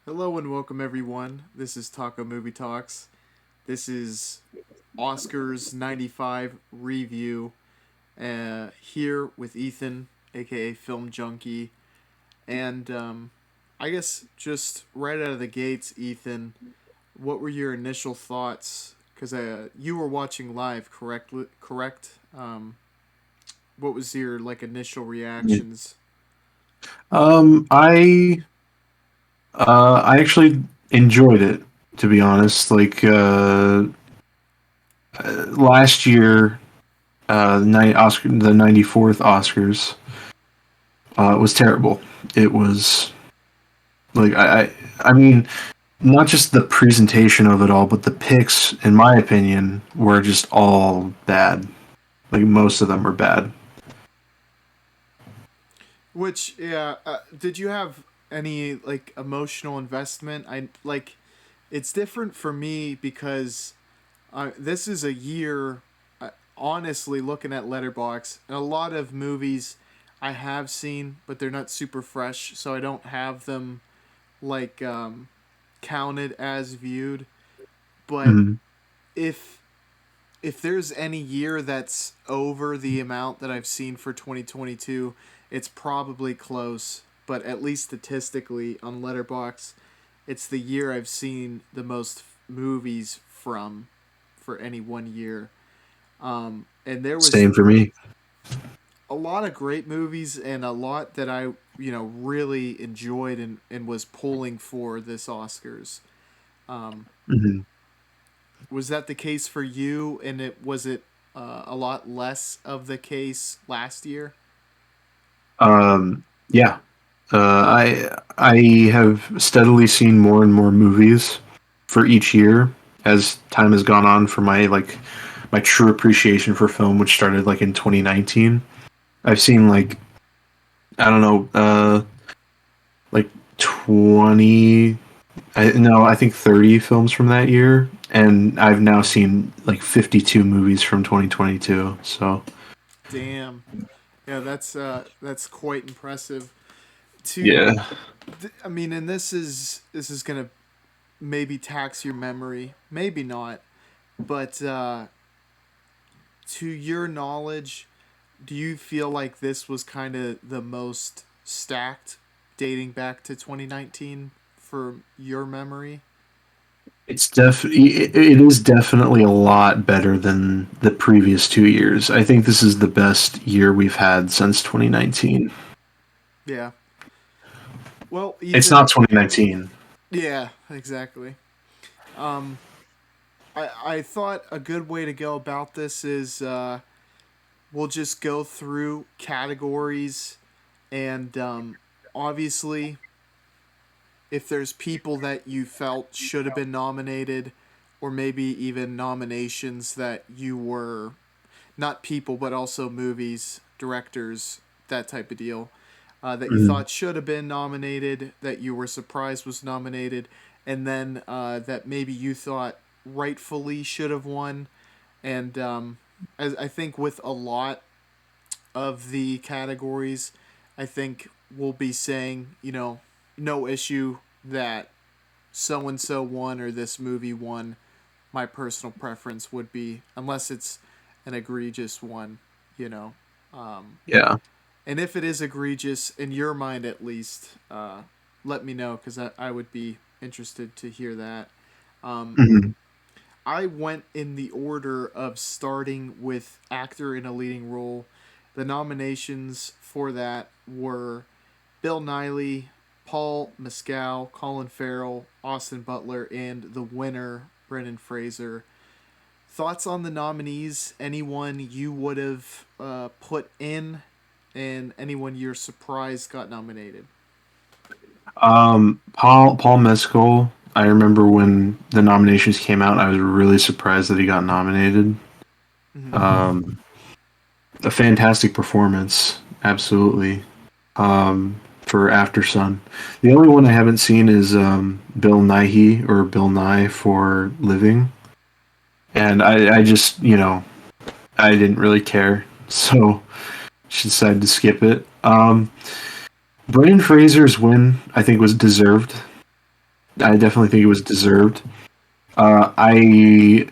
Hello and welcome everyone. This is Taco Movie Talks. This is Oscars 95 review here with Ethan, aka Film Junkie. And I guess just right out of the gates, Ethan, what were your initial thoughts? Because you were watching live, correct? What was your initial Yeah. reactions? I actually enjoyed it, to be honest. Last year, the 94th Oscars, was terrible. It was like I mean, not just the presentation of it all, but the picks, in my opinion, were just all bad. Like most of them were bad. Which yeah, did you have any emotional investment? I like it's different for me because this is a year. Honestly, looking at Letterbox, and a lot of movies I have seen, but they're not super fresh, so I don't have them like counted as viewed. But Mhm. if if there's any year that's over the amount that I've seen for 2022, it's probably close. But at least statistically on Letterbox, it's the year I've seen the most movies from for any one year. And there was Same for me. a lot of great movies and a lot that I really enjoyed and was pulling for this Oscars. Um, Mhm. was that the case for you? And it a lot less of the case last year? Yeah. I have steadily seen more and more movies for each year as time has gone on for my true appreciation for film, which started in 2019. I've seen I don't know, like 20, no, I think 30 films from that year, and I've now seen 52 movies from 2022. So Damn. Yeah, that's quite impressive. To, yeah. I mean, and this is gonna maybe tax your memory, maybe not, but to your knowledge, do you feel like this was kind of the most stacked dating back to 2019 for your memory? It is definitely a lot better than the previous 2 years. I think this is the best year we've had since 2019. Yeah. Well, It's Ethan, not 2019. yeah, exactly. Um, I thought a good way to go about this is we'll just go through categories and obviously if there's people that you felt should have been nominated or maybe even nominations that you were not people but also movies directors that type of deal that you Mhm. thought should have been nominated that you were surprised was nominated and then that maybe you thought rightfully should have won and as I think with a lot of the categories, I think we'll be saying, no issue that so and so won or this movie won. My personal preference would be, unless it's an egregious one, you know. Um, Yeah. and if it is egregious, in your mind at least, let me know because I would be interested to hear that. Um, Mhm. I went in the order of starting with actor in a leading role. The nominations for that were Bill Nighy, Paul Mescal, Colin Farrell, Austin Butler, and the winner, Brendan Fraser. Thoughts on the nominees? Anyone you would have put in, and anyone you're surprised got nominated? Paul Mescal. I remember when the nominations came out, I was really surprised that he got nominated. Mm-hmm. Um, a fantastic performance, absolutely. For After Sun. The only one I haven't seen is Bill Nighy or Bill Nye for Living, and I just I didn't really care, so she decided to skip it. Brendan Fraser's win, I think, was deserved. I definitely think it was deserved. I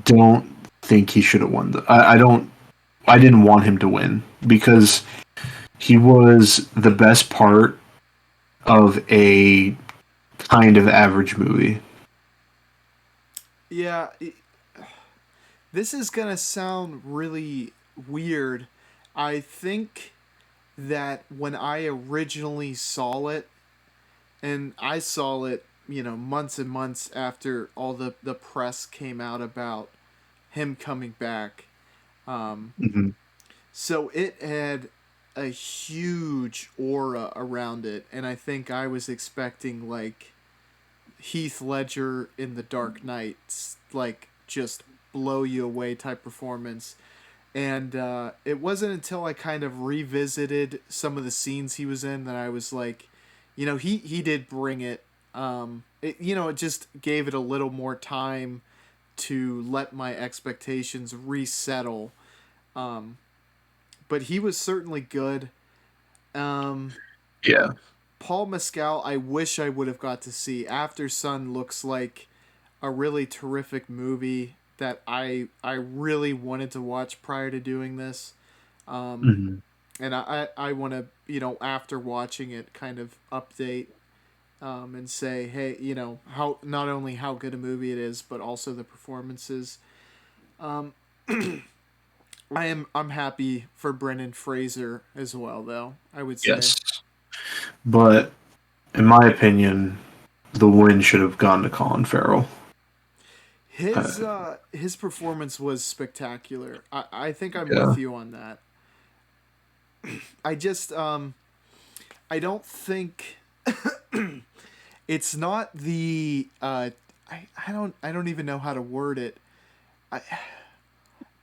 don't think he should have won. I don't. I didn't want him to win because he was the best part of a kind of average movie. Yeah, this is gonna sound really weird. I think that when I originally saw it, and I saw it, months and months after all the press came out about him coming back. Um, Hmm. so it had a huge aura around it, and I think I was expecting like Heath Ledger in The Dark Knight, like just blow you away type performance. And it wasn't until I kind of revisited some of the scenes he was in that I was like, he did bring it. It just gave it a little more time to let my expectations resettle. Um, but he was certainly good. Um, Yeah. Paul Mescal, I wish I would have got to see. After Sun looks like a really terrific movie that I really wanted to watch prior to doing this. Um, Hmm. and I want to, after watching it, kind of update and say, hey, how not only how good a movie it is, but also the performances. Um, I'm happy for Brendan Fraser as well, though. I would say Yes. But in my opinion, the win should have gone to Colin Farrell. his Uh, uh, his performance was spectacular. I think I'm yeah. with you on that. I just I don't think it's not the I don't even know how to word it. I,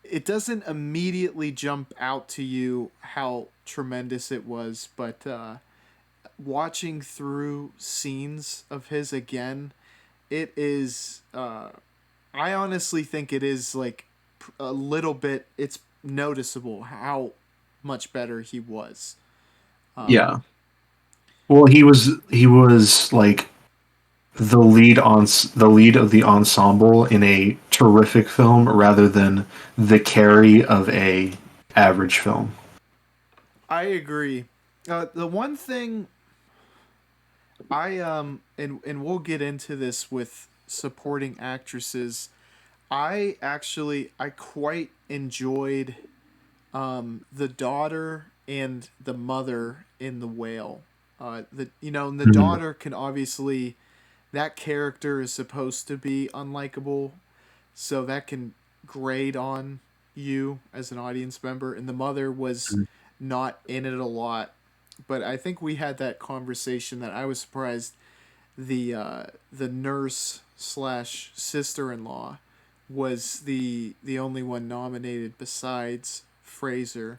it doesn't immediately jump out to you how tremendous it was, but watching through scenes of his again, it is. I honestly think it is like a little bit. It's noticeable how much better he was. Um, Yeah. Well, he was like the lead of the ensemble in a terrific film rather than the carry of a average film. I agree. The one thing and we'll get into this with supporting actresses. I quite enjoyed the daughter and the mother in The Whale. And the Mhm. daughter can obviously, that character is supposed to be unlikable, so that can grade on you as an audience member. And the mother was not in it a lot, but I think we had that conversation that I was surprised the nurse slash sister in law was the only one nominated besides Fraser.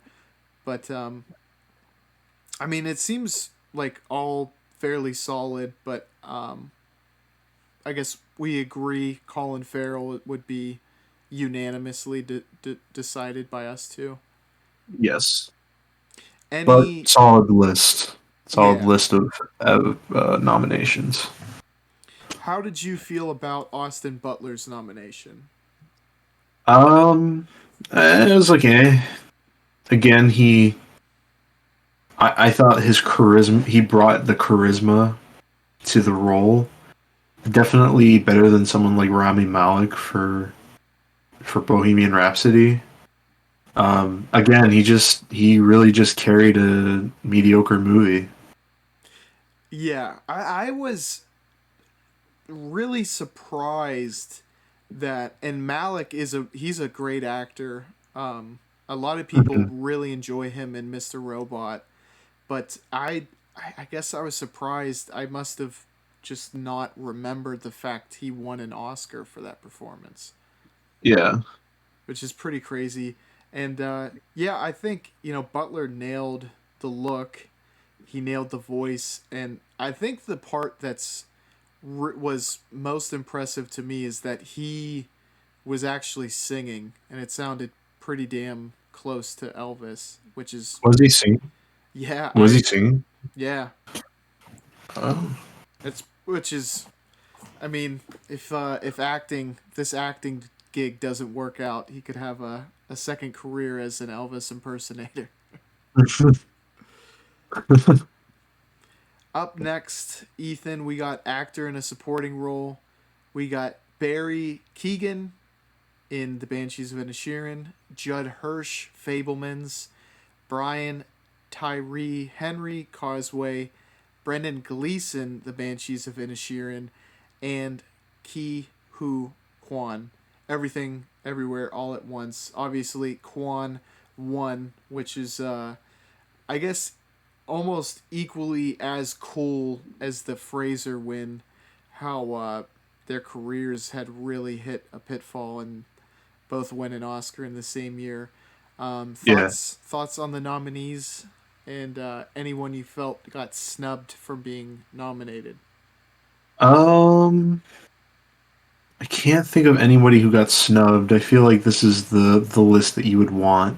But I mean, it seems like all fairly solid. But I guess we agree Colin Farrell would be unanimously decided by us too. Yes, but Any solid Yeah. list of nominations. How did you feel about Austin Butler's nomination? Um, it was like again I thought his charisma he brought the charisma to the role. Definitely better than someone like Rami Malek for Bohemian Rhapsody. Again, he really just carried a mediocre movie. Yeah, I was really surprised that and Malik he's a great actor. A lot of people Mhm. really enjoy him in Mr. Robot, but I guess I was surprised. I must have just not remembered the fact he won an Oscar for that performance, Yeah. which is pretty crazy. And yeah, I think Butler nailed the look, he nailed the voice, and I think the part that's was most impressive to me is that he was actually singing, and it sounded pretty damn close to Elvis, which is Was he singing? yeah, Was he singing? yeah, Oh. it's which is I mean, if acting this acting gig doesn't work out, he could have a second career as an Elvis impersonator. Up next, Ethan, we got actor in a supporting role. We got Barry Keoghan in The Banshees of Inisherin, Judd Hirsch, Fablemans, Brian Tyree Henry, Causeway, Brendan Gleeson, The Banshees of Inisherin, and Ki Hu Kwan. Everything, Everywhere, All at Once. Obviously, Kwan won, which is, I guess, almost equally as cool as the Fraser win. How their careers had really hit a pitfall and both win an Oscar in the same year. Yeah. Thoughts on the nominees and anyone you felt got snubbed from being nominated. Um, I can't think of anybody who got snubbed. I feel like this is the list that you would want.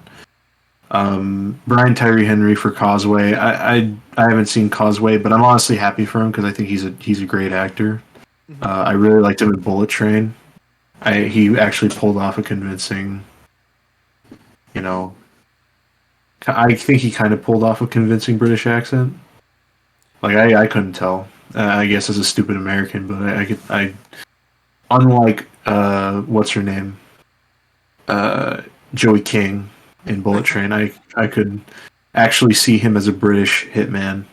Brian Tyree Henry for Causeway. I haven't seen Causeway, but I'm honestly happy for him because I think he's a great actor. Mm-hmm. I really liked him in Bullet Train. He actually pulled off a convincing, you know, I think he kind of pulled off a convincing British accent. Like I couldn't tell. I guess as a stupid American, but I unlike what's her name, Joey King in Bullet Train, I could actually see him as a British hitman.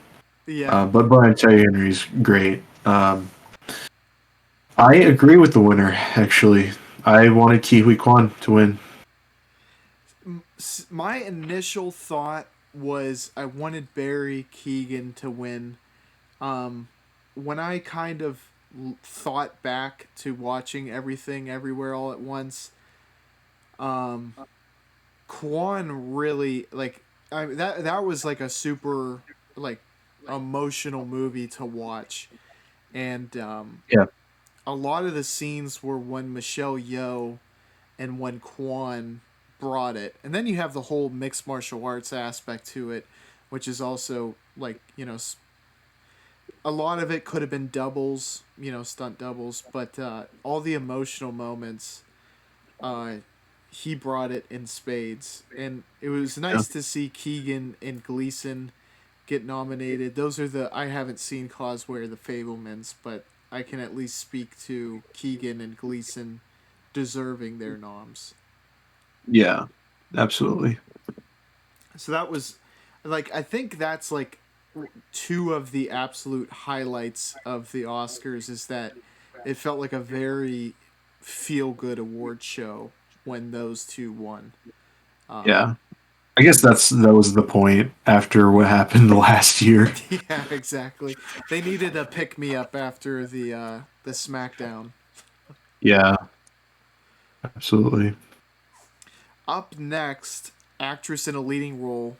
Yeah. But Brian Terry Henry's great. I agree with the winner. Actually, I wanted Kiwi Kwan to win. My initial thought was I wanted Barry Keoghan to win. When I kind of thought back to watching Everything Everywhere All at Once, um, Kwan really that was like a super like emotional movie to watch, and Yeah, a lot of the scenes were when Michelle Yeoh and when Kwan brought it, and then you have the whole mixed martial arts aspect to it, which is also like a lot of it could have been doubles, stunt doubles, but all the emotional moments, uh, he brought it in spades, and it was yeah, nice to see Keoghan and Gleeson get nominated. Those are I haven't seen Causeway or the Fablemans, but I can at least speak to Keoghan and Gleeson deserving their noms. yeah, absolutely. So that was I think that's like two of the absolute highlights of the Oscars is that it felt like a very feel good award show when those two won. Um, Yeah, I guess that was the point after what happened last year. yeah, exactly. They needed a pick me up after the SmackDown. Yeah, absolutely. Up next, actress in a leading role: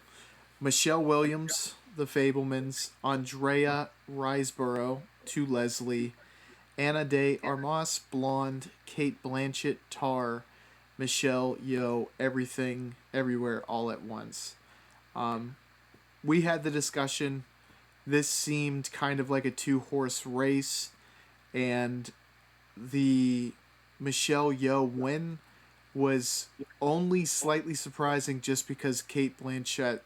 Michelle Williams, The Fablemans; Andrea Riseborough, To Leslie; Anna de Armas, Blonde; Kate Blanchett, Tar; Michelle Yeoh, Everything, Everywhere, All at Once. Um, we had the discussion. This seemed kind of like a two-horse race, and the Michelle Yeoh win was only slightly surprising just because Kate Blanchett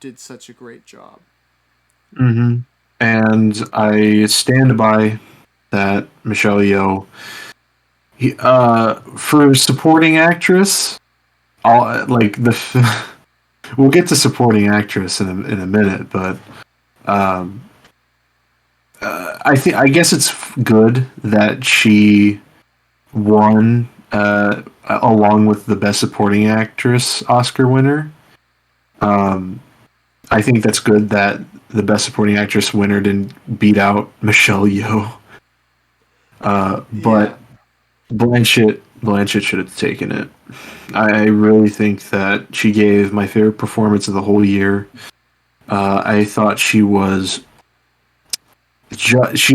did such a great job. Hmm. And I stand by that Michelle Yeoh. For supporting actress, all like the we'll get to supporting actress in a minute, but um, I guess it's good that she won along with the best supporting actress Oscar winner. Um, I think that's good that the best supporting actress winner didn't beat out Michelle Yeoh. Yeah, But Blanchett should have taken it. I really think that she gave my favorite performance of the whole year. I thought she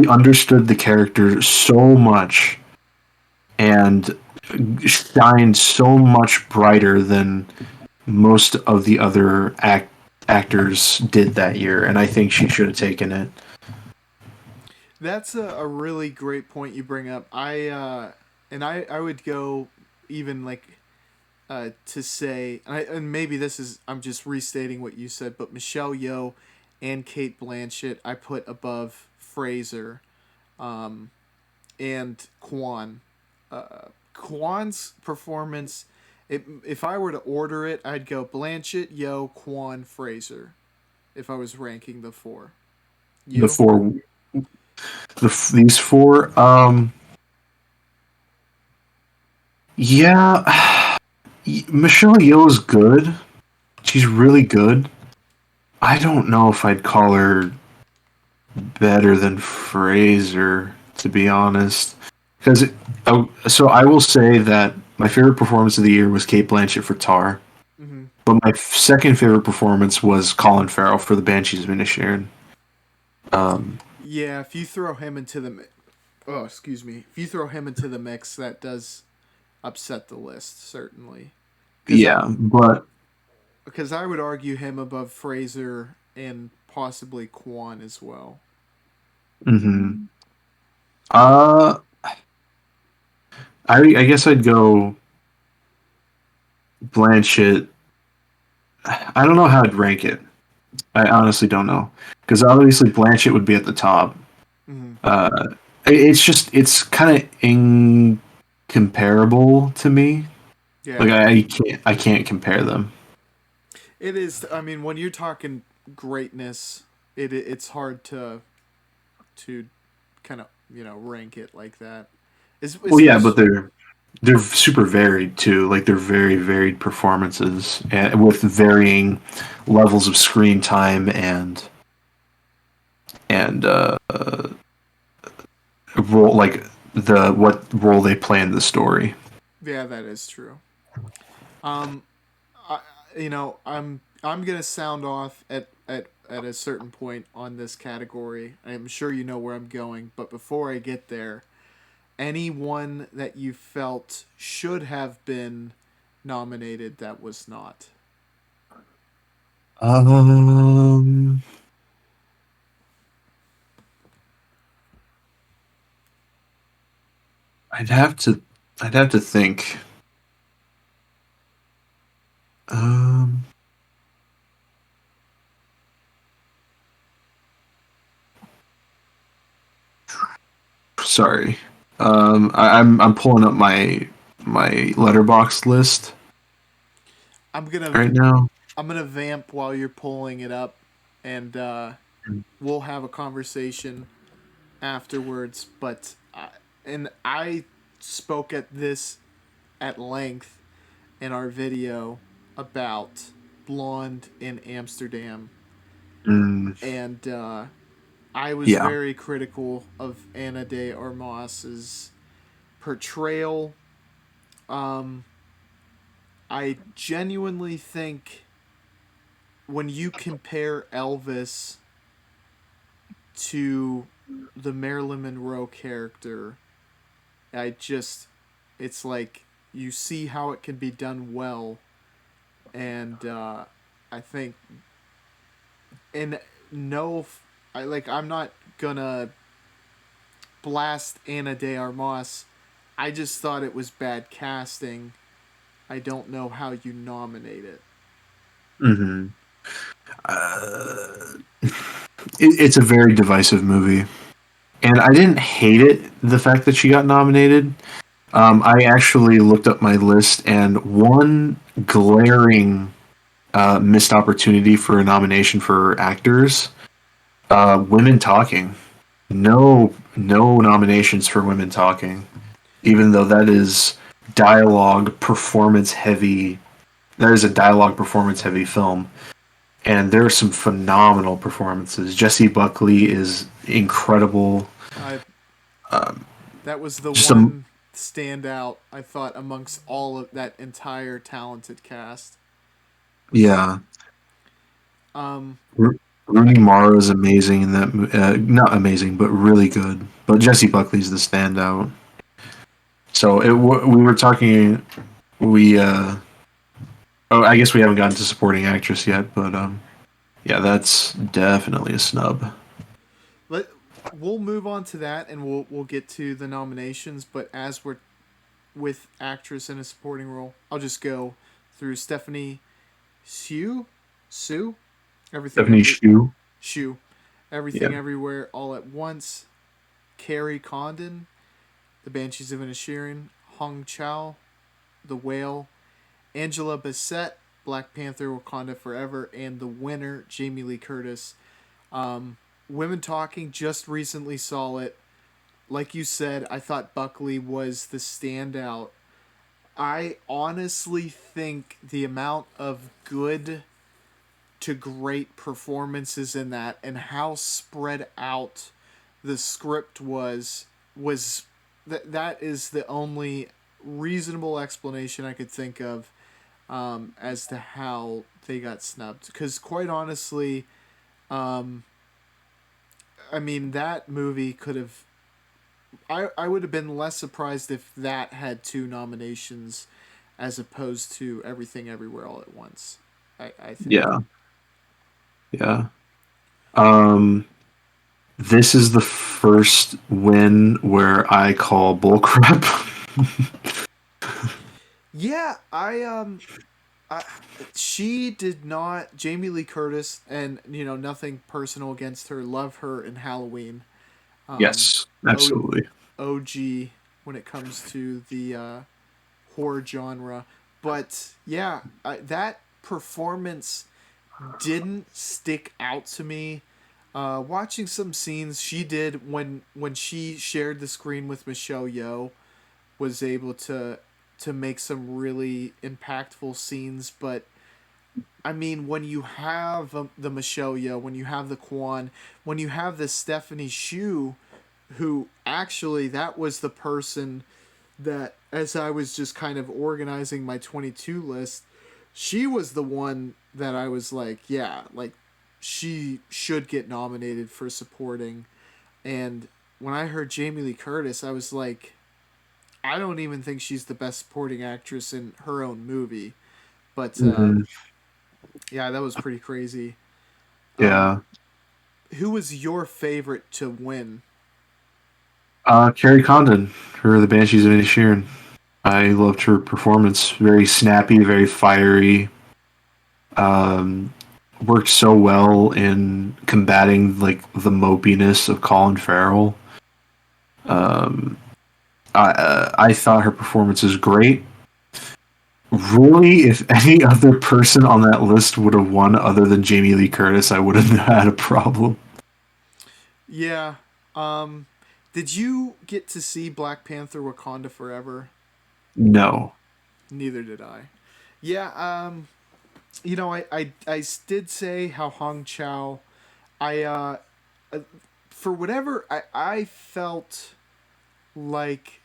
understood the character so much and shined so much brighter than most of the other actors did that year, and I think she should have taken it. That's a really great point you bring up. I would go even like to say, and maybe this is I'm just restating what you said, but Michelle Yeoh and Kate Blanchett I put above Fraser, and Kwan. Kwan's performance, if I were to order it, I'd go Blanchett, Yeoh, Kwan, Fraser. If I was ranking the four, The you? four, these four. Yeah, Michelle Yeoh is good. She's really good. I don't know if I'd call her better than Fraser, to be honest. Because so I will say that my favorite performance of the year was Kate Blanchett for Tar, Mm-hmm. but my second favorite performance was Colin Farrell for The Banshees of Inisherin. Um, Yeah, if you throw him into the oh, excuse me, if you throw him into the mix, that does upset the list certainly. Because I yeah, but because I would argue him above Fraser and possibly Kwan as well. mhm. uh, I guess I'd go Blanchett. I don't know how I'd rank it. I honestly don't know because obviously Blanchett would be at the top. Mm-hmm. Uh, it's just it's kind of incomparable to me. Like Yeah, I can't compare them. it is. I mean, when you're talking greatness, it's hard to kind of rank it like that. Well, yeah, but Especially they're super varied too. Like they're very varied performances and with varying levels of screen time and role like the what role they play in the story. yeah, that is true. Um, I, I'm gonna sound off at a certain point on this category. I'm sure you know where I'm going, but before I get there, anyone that you felt should have been nominated that was not. Um, I'd have to I'd have to think. Um, Sorry. I'm pulling up my letterbox list I'm gonna right now. I'm gonna vamp while you're pulling it up, and we'll have a conversation afterwards. But and I spoke at this at length in our video about Blonde in Amsterdam, Mm, and I was yeah. very critical of Anna de Armas's portrayal. Um, I genuinely think when you compare Elvis to the Marilyn Monroe character, I just, it's like you see how it can be done well, and I think, and no, I'm not gonna blast Anna de Armas. I just thought it was bad casting. I don't know how you nominate it. Hmm. Uh, it's a very divisive movie, and I didn't hate it. The fact that she got nominated. I actually looked up my list, and one glaring missed opportunity for a nomination for actors. Women talking. No nominations for women talking, even though that is dialogue performance heavy. That is a dialogue performance heavy film, and there are some phenomenal performances. Jessie Buckley is incredible. I Um, That was the just a one standout I thought amongst all of that entire talented cast. Was yeah. um I, Rooney Mara is amazing in that. Not amazing, but really good. But Jessie Buckley's the standout. So we were talking. We oh, I guess we haven't gotten to supporting actress yet, but yeah, that's definitely a snub. let we'll move on to that, and we'll get to the nominations. But as we're with actress in a supporting role, I'll just go through Stephanie Sue, everything Stephanie every Shu. Shu, everything Yeah. everywhere all at once. Carrie Condon, The Banshees of Inisherin. Hong Chow, The Whale. Angela Bassett, Black Panther: Wakanda Forever, and the winner Jamie Lee Curtis. Women Talking, just recently saw it. Like you said, I thought Buckley was the standout. I honestly think the amount of good to great performances in that and how spread out the script was that is the only reasonable explanation I could think of as to how they got snubbed. Because quite honestly, I mean that movie could have. I would have been less surprised if that had two nominations as opposed to Everything Everywhere All at Once. I think. Yeah. Yeah. Um, this is the first win where I call bullcrap. Yeah, I, she did not. Jamie Lee Curtis, and nothing personal against her. Love her in Halloween. Um, Yes, o, absolutely. OG when it comes to the horror genre, but yeah, that performance didn't stick out to me. Watching some scenes she did when she shared the screen with Michelle Yeoh was able to make some really impactful scenes, but I mean, when you have the Michelle Yeoh, when you have the Kwan, when you have the Stephanie Shu, who actually that was the person that, as I was just kind of organizing my 22 list, she was the one that I was like, yeah, like she should get nominated for supporting. And when I heard Jamie Lee Curtis, I was like, I don't even think she's the best supporting actress in her own movie. But Hmm. yeah, that was pretty crazy. Um, Yeah. who was your favorite to win? Carrie Condon, her The Banshees of Inisherin. I loved her performance. Very snappy, very fiery. Um, Worked so well in combating like the mopiness of Colin Farrell. Um, I thought her performance was great. Really, if any other person on that list would have won other than Jamie Lee Curtis, I would have had a problem. Yeah. Um, did you get to see Black Panther: Wakanda Forever? No. Neither did I. Yeah. I did say how Hong Chow. I uh, for whatever I felt like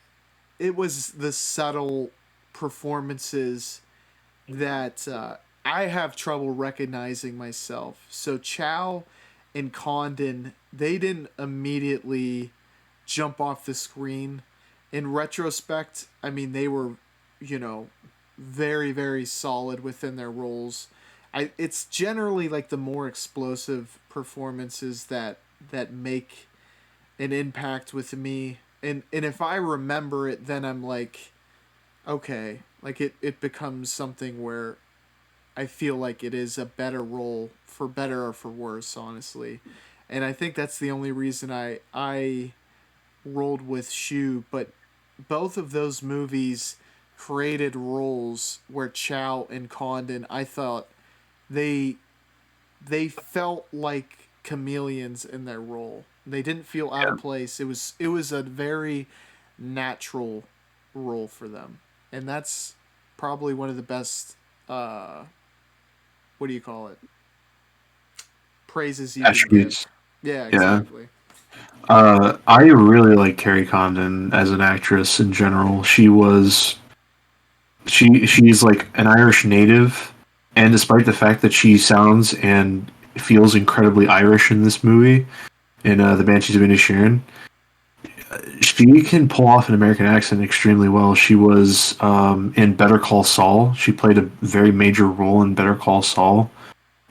it was the subtle performances that I have trouble recognizing myself. So Chow and Condon, they didn't immediately jump off the screen. In retrospect, I mean they were, you know, very very solid within their roles. It's generally like the more explosive performances that make an impact with me. And if I remember it, then I'm like, okay, like it becomes something where I feel like it is a better role for better or for worse, honestly. And I think that's the only reason I rolled with Shu, but both of those movies created roles where Chow and Condon, I thought they they felt like chameleons in their role. They didn't feel out Yeah. of place. It was a very natural role for them, and that's probably one of the best. What do you call it? Praises you could give. Attributes. Yeah, Yeah. exactly. I really like Carrie Condon as an actress in general. She's like an Irish native, and despite the fact that she sounds and feels incredibly Irish in this movie, in The Banshees of Inisherin, she can pull off an American accent extremely well. She was in Better Call Saul. She played a very major role in Better Call Saul,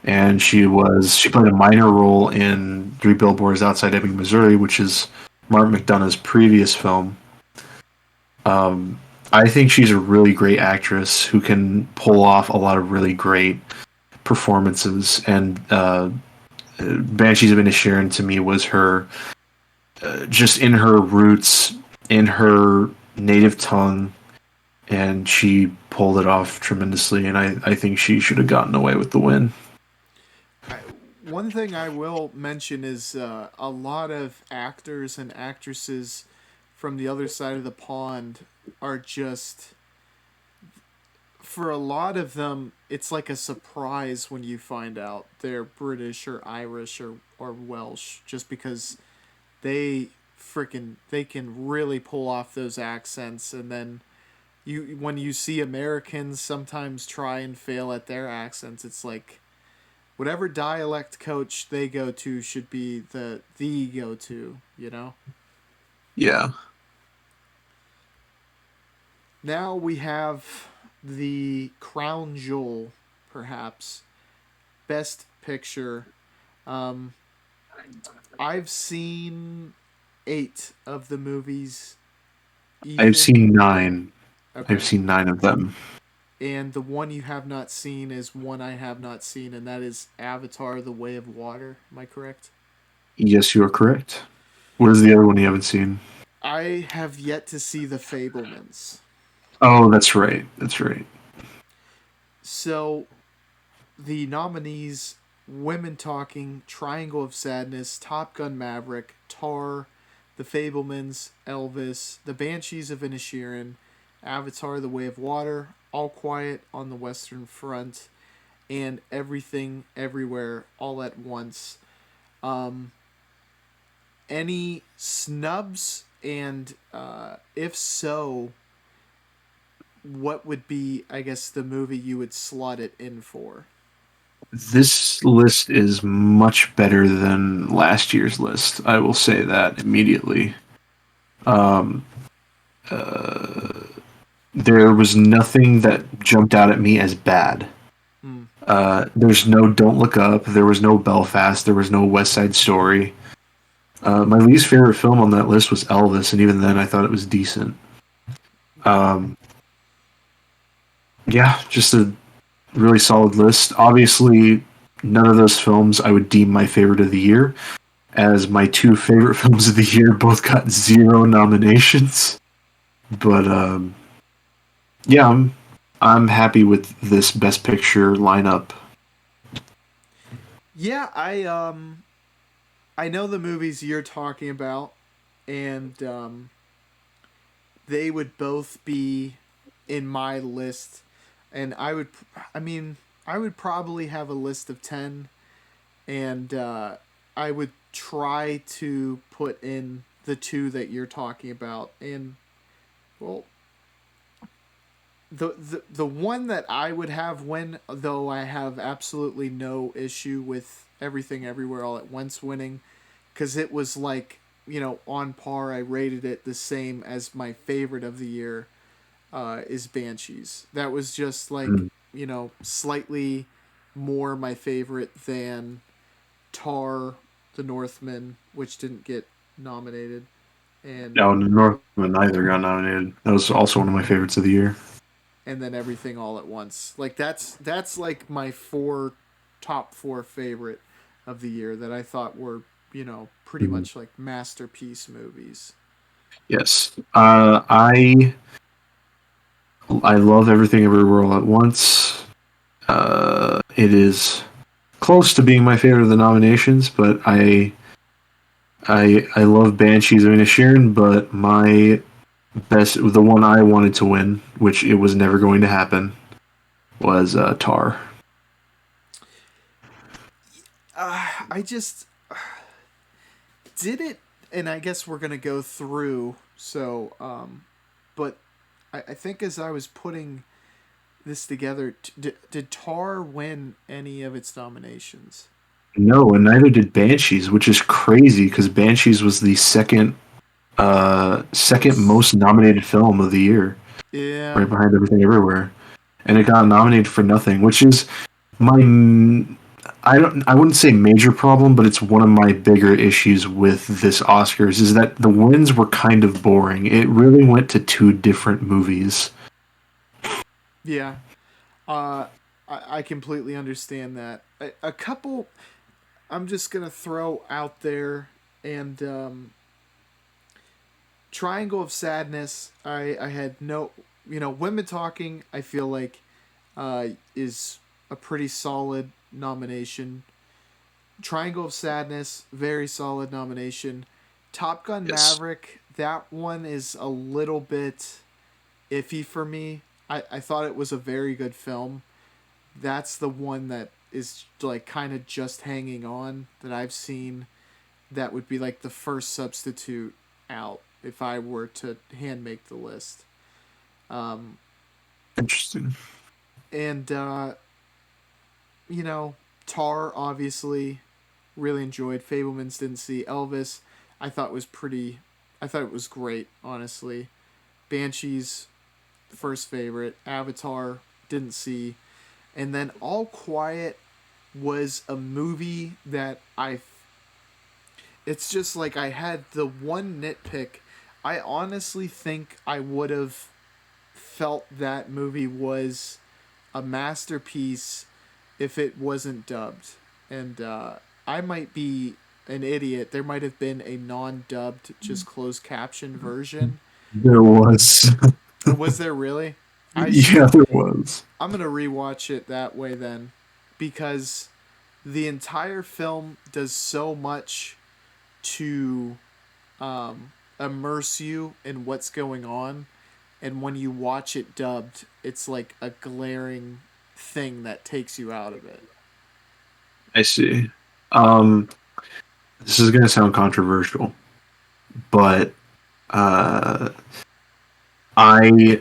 and she played a minor role in Three Billboards Outside Ebbing, Missouri, which is Mark McDonagh's previous film. I think she's a really great actress who can pull off a lot of really great performances, and Banshees of Inisherin to me was her just in her roots, in her native tongue, and she pulled it off tremendously. And I think she should have gotten away with the win. I, one thing I will mention is a lot of actors and actresses from the other side of the pond are just, for a lot of them, it's like a surprise when you find out they're British or Irish or Welsh, just because they they can really pull off those accents. And then you when you see Americans sometimes try and fail at their accents, it's like whatever dialect coach they go to should be the go to, you know? Yeah. Now we have the crown jewel, perhaps. Best picture. Um, I've seen 8 of the movies. I've Ethan? seen 9. I've Okay. seen 9 of them. And the one you have not seen is one I have not seen, and that is Avatar: The Way of Water. Am I correct? Yes, you are correct. What is the other one you haven't seen? I have yet to see The Fablemans. Oh, that's right. That's right. So, the nominees: Women Talking, Triangle of Sadness, Top Gun Maverick, Tar, The Fablemans, Elvis, The Banshees of Inisherin, Avatar: The Way of Water, All Quiet on the Western Front, and Everything Everywhere All at Once. Um, any snubs? And if so, what would be, I guess, the movie you would slot it in for? This list is much better than last year's list. I will say that immediately. Um, there was nothing that jumped out at me as bad. Hmm. There's no Don't Look Up. There was no Belfast. There was no West Side Story. My least favorite film on that list was Elvis, and even then, I thought it was decent. Um, yeah, just a really solid list. Obviously, none of those films I would deem my favorite of the year, as my two favorite films of the year both got 0 nominations. But yeah, I'm happy with this Best Picture lineup. Yeah, I know the movies you're talking about, and they would both be in my list. And I mean, I would probably have a list of 10, and I would try to put in the two that you're talking about. And well, the one that I would have win, though I have absolutely no issue with Everything Everywhere All at Once winning, because it was like, on par. I rated it the same as my favorite of the year, is Banshees. That was just like, Mm. slightly more my favorite than Tar, The Northman, which didn't get nominated, and No, Northman neither got nominated. That was also one of my favorites of the year. then Everything All at Once. Like that's like my top four favorite of the year that I thought were, pretty Mhm. much like masterpiece movies. Yes, I love Everything Everywhere All at Once. It is close to being my favorite of the nominations, but I love Banshees of Inisherin, but my the one I wanted to win, which it was never going to happen, was Tar. I just did it, and I guess we're gonna go through. So, but I think as I was putting this together, did Tar win any of its nominations? No, and neither did Banshees, which is crazy because Banshees was the second Most. most nominated film of the year, Yeah. right behind Everything Everywhere, and it got nominated for nothing, which is my I wouldn't say major problem, but it's one of my bigger issues with this Oscars is that the wins were kind of boring. It really went to two different movies. Yeah. Uh, I completely understand that. A couple I'm just gonna throw out there, and Triangle of Sadness. I had no, Women Talking. I feel like is a pretty solid nomination. Triangle of Sadness, very solid nomination. Top Gun Yes, Maverick. That one is a little bit iffy for me. I thought it was a very good film. That's the one that is like kind of just hanging on that I've seen. That would be like the first substitute out if I were to hand make the list. Um, interesting. and Tar obviously really enjoyed. Fablemans didn't see. Elvis, I thought was pretty. I thought it was great, honestly. Banshees, first favorite. Avatar, didn't see. And then All Quiet was a movie that it's just like I had the one nitpick. I honestly think I would have felt that movie was a masterpiece if it wasn't dubbed. And I might be an idiot. There might have been a non dubbed, just closed caption version. There was. Was there really? I Yeah, there was. I'm gonna rewatch it that way then, because the entire film does so much to immerse you in what's going on, and when you watch it dubbed, it's like a glaring thing that takes you out of it. I see. Um, this is going to sound controversial, but uh, I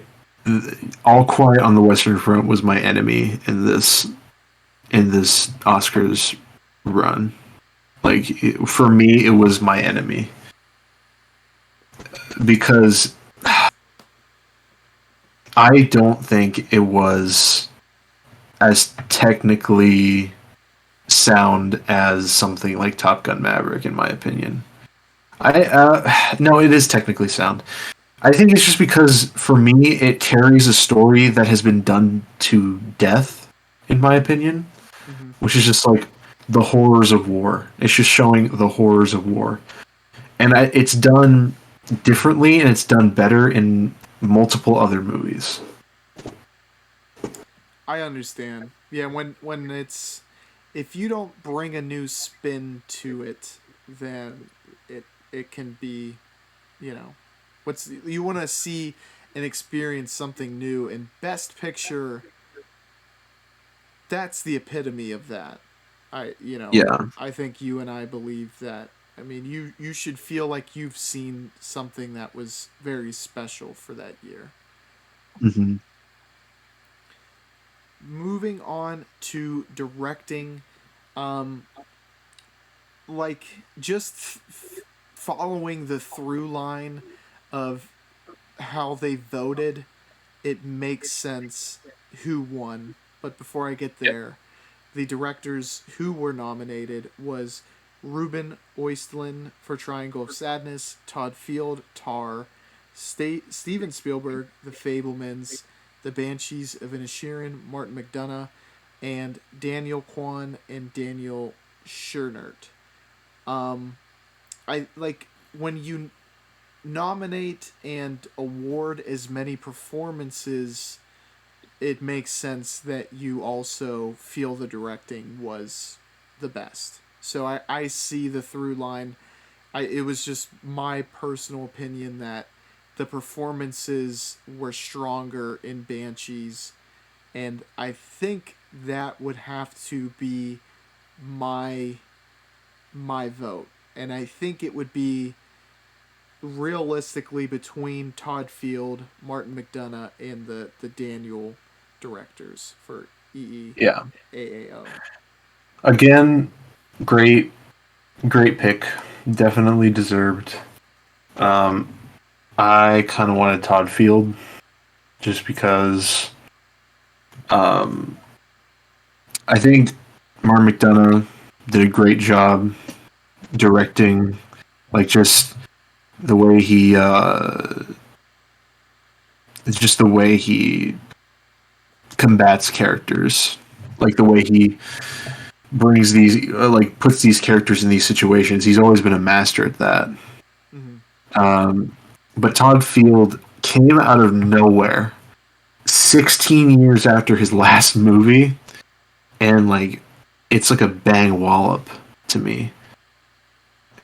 All Quiet on the Western Front was my enemy in this Oscars run. Like for me, it was my enemy because I don't think it was as technically sound as something like Top Gun Maverick, in my opinion. I no, it is technically sound. I think it's just because for me it carries a story that has been done to death, in my opinion, Mm-hmm. which is just like the horrors of war. It's just showing the horrors of war, and it's done differently and it's done better in multiple other movies. I understand. Yeah, when it's if you don't bring a new spin to it, then it can be, you know, what's you want to see and experience something new. And Best Picture, that's the epitome of that. Yeah. I think you and I believe that. I mean, you should feel like you've seen something that was very special for that year. Hmm. Moving on to directing, um, like just following the through line of how they voted, it makes sense who won. But before I get Yep. there, the directors who were nominated was Ruben Oistlin for Triangle of Sadness, Todd Field, Tar, Steven Spielberg, The Fablemans, The Banshees of Inisherin, Martin McDonough, and Daniel Kwan and Daniel Schernert. Um, I like when you nominate and award as many performances, it makes sense that you also feel the directing was the best. So I see the through line. It was just my personal opinion that the performances were stronger in Banshees, and I think that would have to be my my vote. And I think it would be realistically between Todd Field, Martin McDonough, and the Daniel directors for Yeah. EEAAO. Again, great, great pick. Definitely deserved. Um, I kind of wanted Todd Field just because I think Mark McDonough did a great job directing, like just the way he, it's just the way he combats characters, like the way he brings these, like puts these characters in these situations. He's always been a master at that. Mm-hmm. Um, but Todd Field came out of nowhere 16 years after his last movie, and like it's like a bang wallop to me.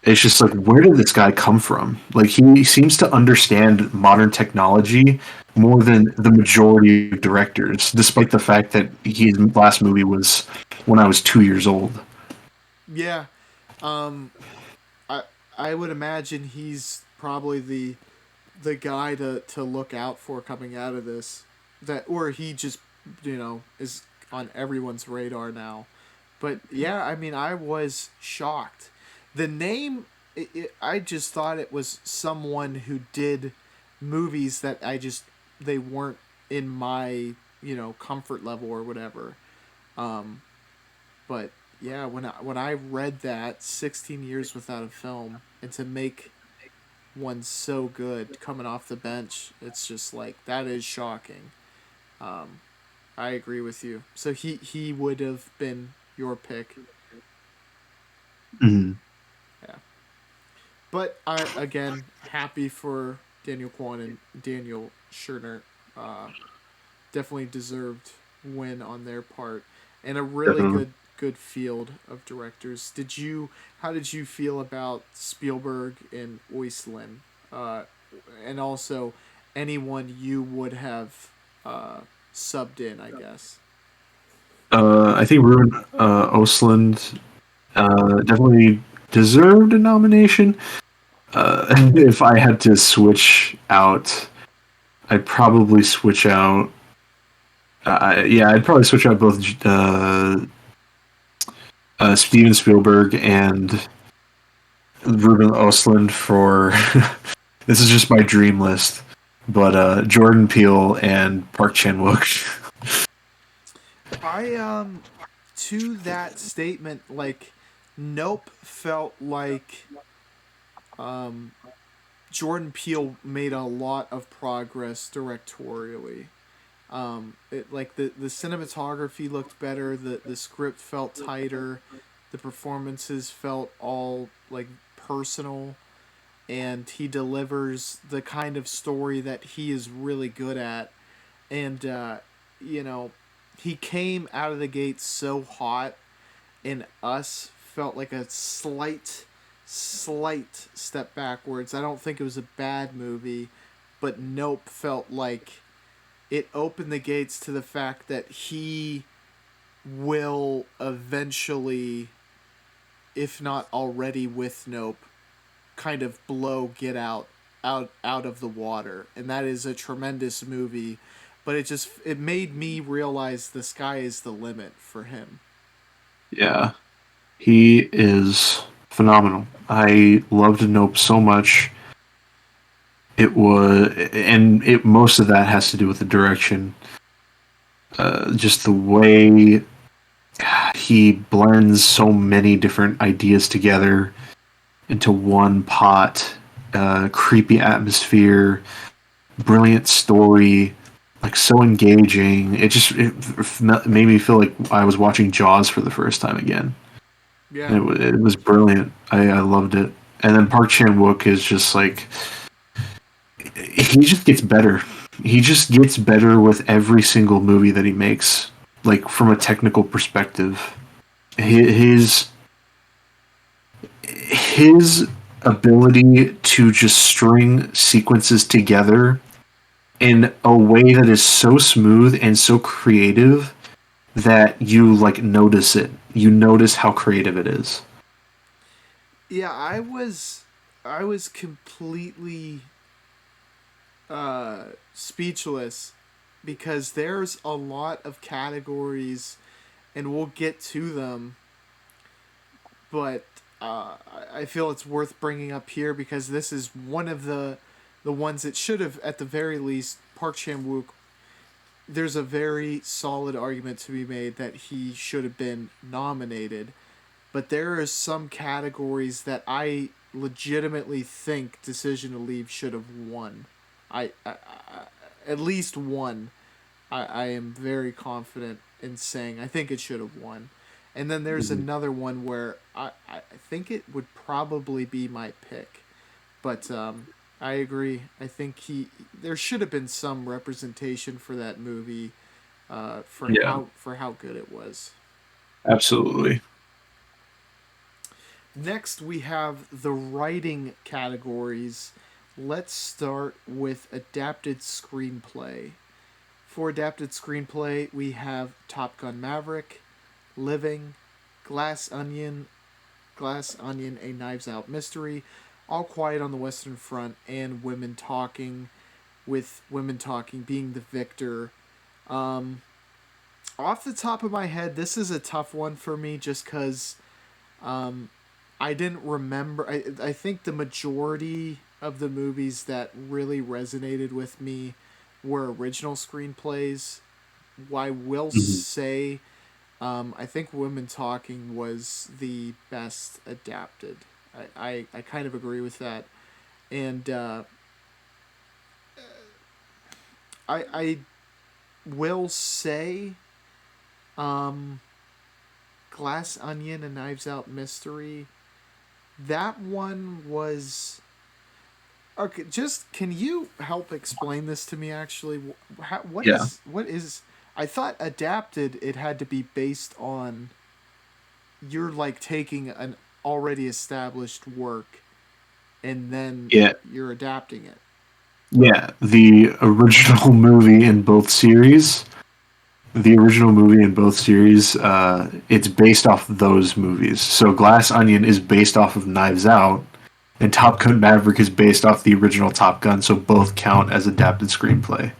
It's just like, where did this guy come from? Like, he seems to understand modern technology more than the majority of directors, despite the fact that his last movie was when I was 2 years old. Yeah. Um, I I would imagine he's probably the guy to look out for coming out of this. That or he just is on everyone's radar now. But yeah, I mean, I was shocked. The name, I just thought it was someone who did movies that they weren't in my comfort level or whatever. Um, but yeah, when I read that 16 years without a film and to make one so good coming off the bench, it's just like that is shocking. Um, I agree with you. So he would have been your pick. Mm-hmm. Yeah. But I again happy for Daniel Kwan and Daniel Schurner. Uh, Definitely deserved win on their part, and a really Definitely. good field of directors. How did you feel about Spielberg and Oislin, uh, and also anyone you would have uh, subbed in? I guess. I think Ruben Osland definitely deserved a nomination. If I had to switch out, I'd probably switch out. Yeah, I'd probably switch out both Steven Spielberg and Ruben Ostlund for. This is just my dream list, but Jordan Peele and Park Chan Wook. I To that statement, like, Nope felt like um Jordan Peele made a lot of progress directorially. It like the cinematography looked better. The script felt tighter. The performances felt all like personal, and he delivers the kind of story that he is really good at. And you know, he came out of the gate so hot, and Us felt like a slight step backwards. I don't think it was a bad movie, but Nope felt like it opened the gates to the fact that he will eventually, if not already with Nope, kind of blow Get out of the water. And that is a tremendous movie, but it made me realize the sky is the limit for him. Yeah, he is phenomenal. I loved Nope so much. It was, and it most of that has to do with the direction. Just the way he blends so many different ideas together into one pot. Creepy atmosphere, brilliant story, like so engaging. It made me feel like I was watching Jaws for the first time again. Yeah. And it was brilliant. I loved it. And then Park Chan Wook is just like, he just gets better. He just gets better with every single movie that he makes. Like from a technical perspective, his his ability to just string sequences together in a way that is so smooth and so creative that you like notice it. You notice how creative it is. Yeah, I was completely speechless because there's a lot of categories and we'll get to them, but I feel it's worth bringing up here because this is one of the ones that should have, at the very least, Park Chan Wook there's a very solid argument to be made that he should have been nominated, but there are some categories that I legitimately think Decision to Leave should have won. I at least one. I am very confident in saying I think it should have won. And then there's Mhm. another one where I think it would probably be my pick. But I agree. I think there should have been some representation for that movie Yeah, for how good it was. absolutely. Next, we have the writing categories. Let's start with adapted screenplay. For adapted screenplay, we have Top Gun Maverick, Living, Glass Onion, Glass Onion, A Knives Out Mystery, All Quiet on the Western Front, and Women Talking, with Women Talking being the victor. Um, Off the top of my head, this is a tough one for me just because um, I didn't remember. I think the majority of the movies that really resonated with me were original screenplays. I will Mhm. say, I think Women Talking was the best adapted. I kind of agree with that. And I will say, um, Glass Onion and Knives Out Mystery. That one was okay. Just can you help explain this to me? Actually, Yeah. what is? I thought adapted. It had to be based on you're like taking an already established work and then Yeah. you're adapting it. Yeah. The original movie in both series. The original movie in both series, it's based off those movies. So Glass Onion is based off of Knives Out, and Top Gun Maverick is based off the original Top Gun. So both count as adapted screenplay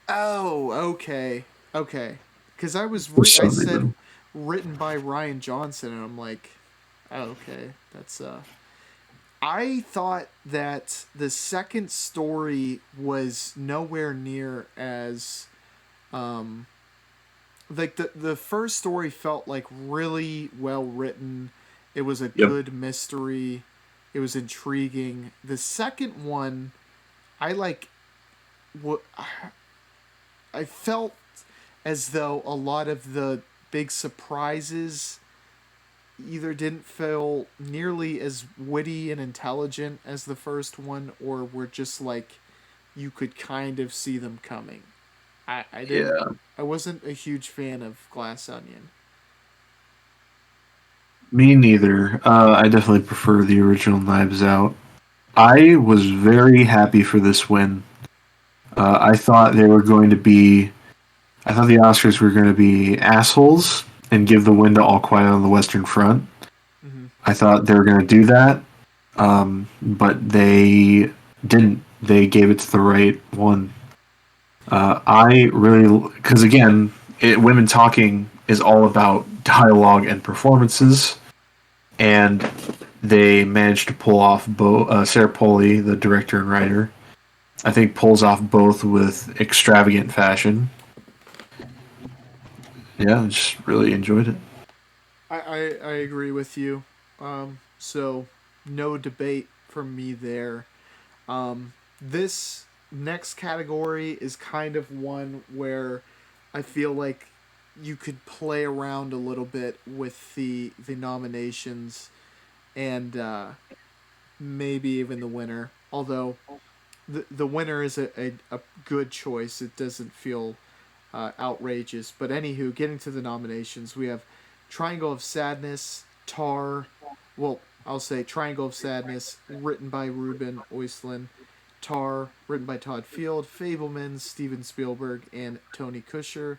Oh, okay, okay. Because for I some said reason. written by Ryan Johnson, and I'm like, oh, okay, that's I thought that the second story was nowhere near as um like the first story felt like really well written. It was a Yep. good mystery. It was intriguing. The second one, I like what I felt as though a lot of the big surprises either didn't feel nearly as witty and intelligent as the first one or were just like you could kind of see them coming. I didn't Yeah. I wasn't a huge fan of Glass Onion. Me neither. I definitely prefer the original Knives Out. I was very happy for this win. I thought they were going to be. I thought the Oscars were going to be assholes and give the win to All Quiet on the Western Front. Mm-hmm. I thought they were going to do that, but they didn't. They gave it to the right one. I really, because again, Women Talking is all about dialogue and performances, and they managed to pull off Sarah Polley, the director and writer. I think pulls off both with extravagant fashion. Yeah, I just really enjoyed it. I agree with you. So no debate from me there. This next category is kind of one where I feel like you could play around a little bit with the nominations and maybe even the winner. Although the winner is a good choice. It doesn't feel outrageous. But anywho, getting to the nominations, we have Triangle of Sadness, Tar. Well, I'll say Triangle of Sadness, written by Ruben Oisland. Tar, written by Todd Field. Fablemans, Steven Spielberg, and Tony Kushner.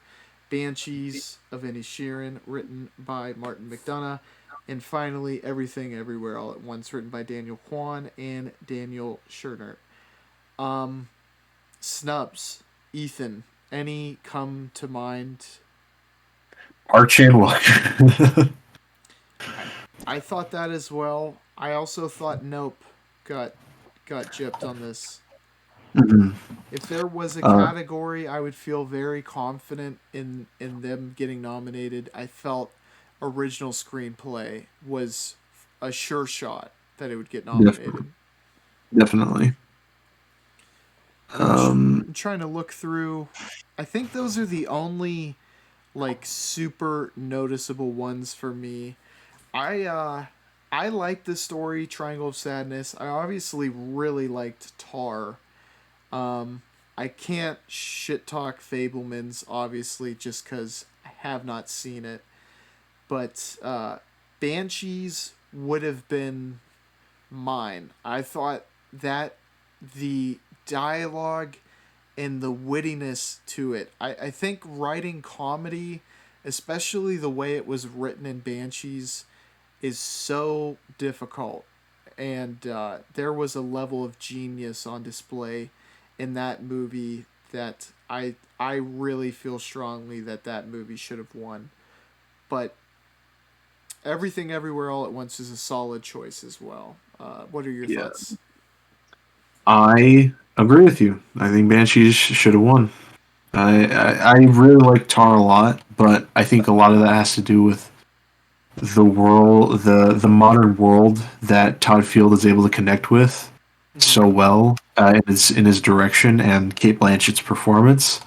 Banshees of Inisherin, written by Martin McDonough. And finally, Everything Everywhere All at Once, written by Daniel Kwan and Daniel Scherner. Um, Snubs, Ethan, any come to mind? Arch and Walker. I, I thought that as well. I also thought Nope got got gypped on this. Mhm. If there was a Uh, category, I would feel very confident in them getting nominated. I felt original screenplay was a sure shot that it would get definitely, nominated. definitely. I'm tr- Um, I'm trying to look through. I think those are the only like super noticeable ones for me. I uh I liked the story Triangle of Sadness. I obviously really liked Tar. Um I can't shit talk Fablemans obviously just cuz I have not seen it, but Banshees would have been mine. I thought that the dialogue and the wittiness to it. I think writing comedy, especially the way it was written in Banshees, is so difficult. And there was a level of genius on display in that movie that I really feel strongly that that movie should have won. But Everything Everywhere All at Once is a solid choice as well. What are your yeah, thoughts? I agree with you. I think Banshees should have won. I really like Tar a lot, but I think a lot of that has to do with the world, the modern world that Todd Field is able to connect with Mm-hmm. so well in his direction and Kate Blanchett's performance.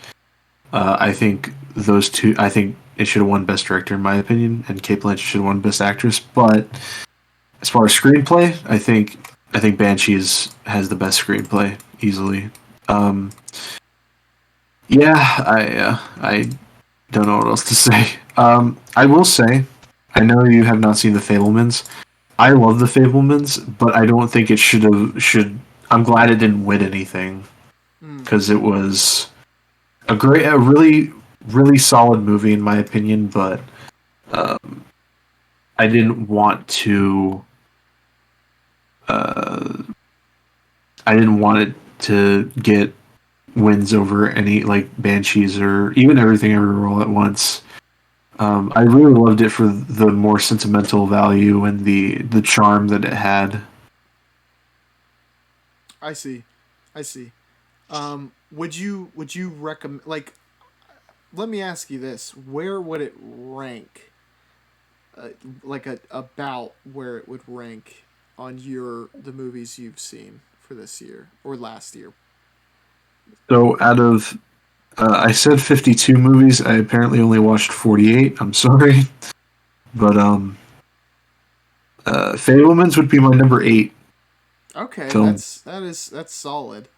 I think those two. I think it should have won Best Director in my opinion, and Kate Blanchett should have won Best Actress. But as far as screenplay, I think Banshees has the best screenplay easily. Um, yeah, I don't know what else to say. I will say, I know you have not seen The Fablemans. I love The Fablemans, but I don't think it should. I'm glad it didn't win anything Mm. because it was a really, really solid movie in my opinion. But um, I didn't want to. Uh, I didn't want it to get wins over any like Banshees or even Everything Everywhere All at Once. I really loved it for the more sentimental value and the charm that it had. I see. I see. Would you recommend like let me ask you this: where would it rank? Like about where it would rank on your the movies you've seen for this year or last year? So out of I said 52 movies. I apparently only watched 48. I'm sorry, but Fablemans would be my number 8 Okay, film. that's solid.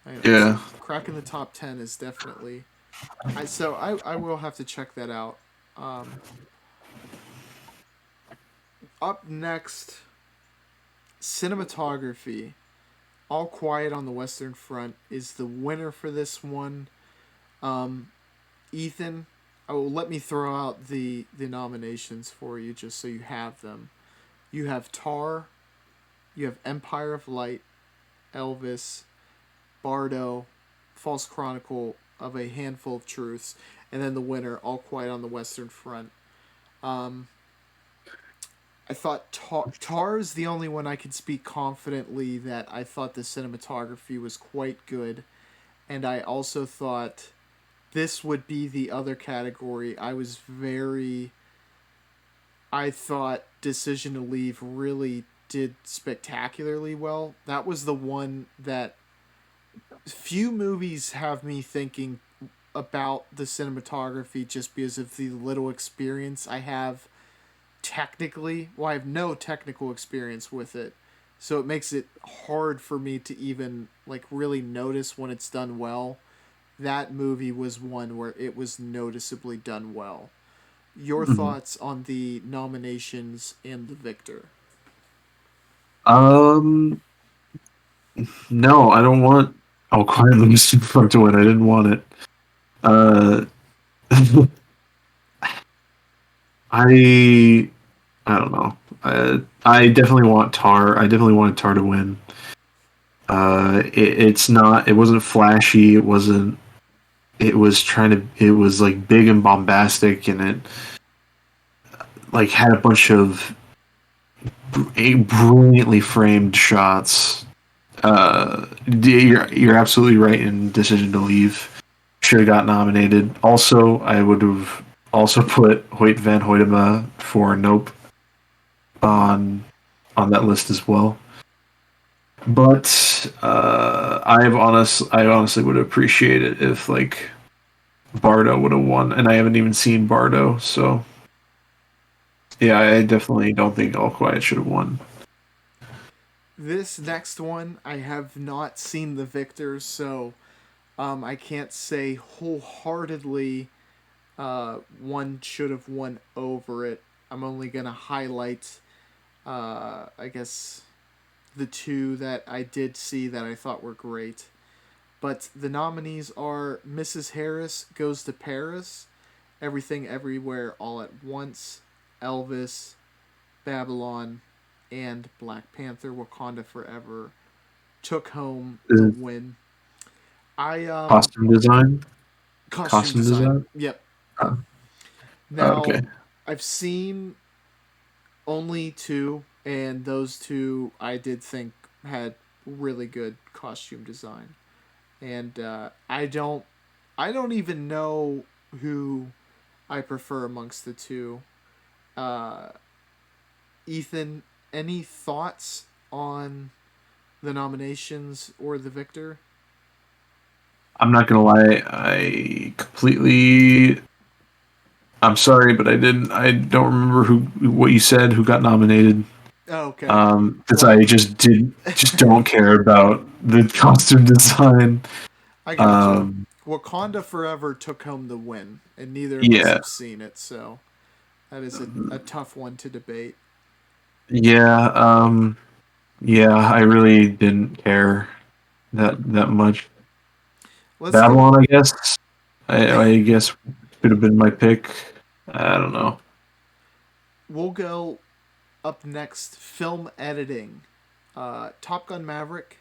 It's Yeah. cracking the top 10 is definitely. I will have to check that out. Um, Up next, cinematography. All Quiet on the Western Front is the winner for this one. Um, Ethan, oh, let me throw out the nominations for you just so you have them. You have Tar, you have Empire of Light, Elvis, Bardo, False Chronicle of a Handful of Truths, and then the winner, All Quiet on the Western Front. Um, I thought Tar is the only one I could speak confidently that I thought the cinematography was quite good, and I also thought this would be the other category. I thought Decision to Leave really did spectacularly well. That was the one that few movies have me thinking about the cinematography just because of the little experience I have technically. Well, I have no technical experience with it. So it makes it hard for me to even like really notice when it's done well. That movie was one where it was noticeably done well. Your Mhm. thoughts on the nominations and the victor? Um. No, I don't want. I'll quiet the Eastern Front to win. I didn't want it. Uh. I I don't know. I definitely want Tar. I definitely wanted Tar to win. It's not. It wasn't flashy. It wasn't. It was trying to. It was like big and bombastic, and it like had a bunch of brilliantly framed shots. You're absolutely right in Decision to Leave. Should have got nominated. Also, I would have also put Hoyt van Hoytema for Nope Mm-hmm. on that list as well. But I honestly would appreciate it if like Bardo would have won, and I haven't even seen Bardo, so yeah, I definitely don't think All Quiet should have won. This next one, I have not seen the victors, so I can't say wholeheartedly one should have won over it. I'm only gonna highlight, I guess, the two that I did see that I thought were great. But the nominees are Mrs. Harris Goes to Paris, Everything Everywhere All at Once, Elvis, Babylon, and Black Panther Wakanda Forever took home the Uh, win. I Costume design, Costume costume design. design. Yep, yep. Uh, Now okay, I've seen only two, and those two I did think had really good costume design. And I don't even know who I prefer amongst the two. Uh, Ethan, any thoughts on the nominations or the victor? I'm not gonna lie, I'm sorry, but I don't remember what you said, who got nominated. Oh, okay. Because Well, I just don't care about the costume design. I gotcha. Um, Wakanda Forever took home the win, and neither of us yeah, have seen it, so that is a tough one to debate. yeah, yeah. I really didn't care that much. Let's go. Babylon, I guess. I guess could have been my pick. I don't know. We'll go up next. Film editing. Top Gun Maverick,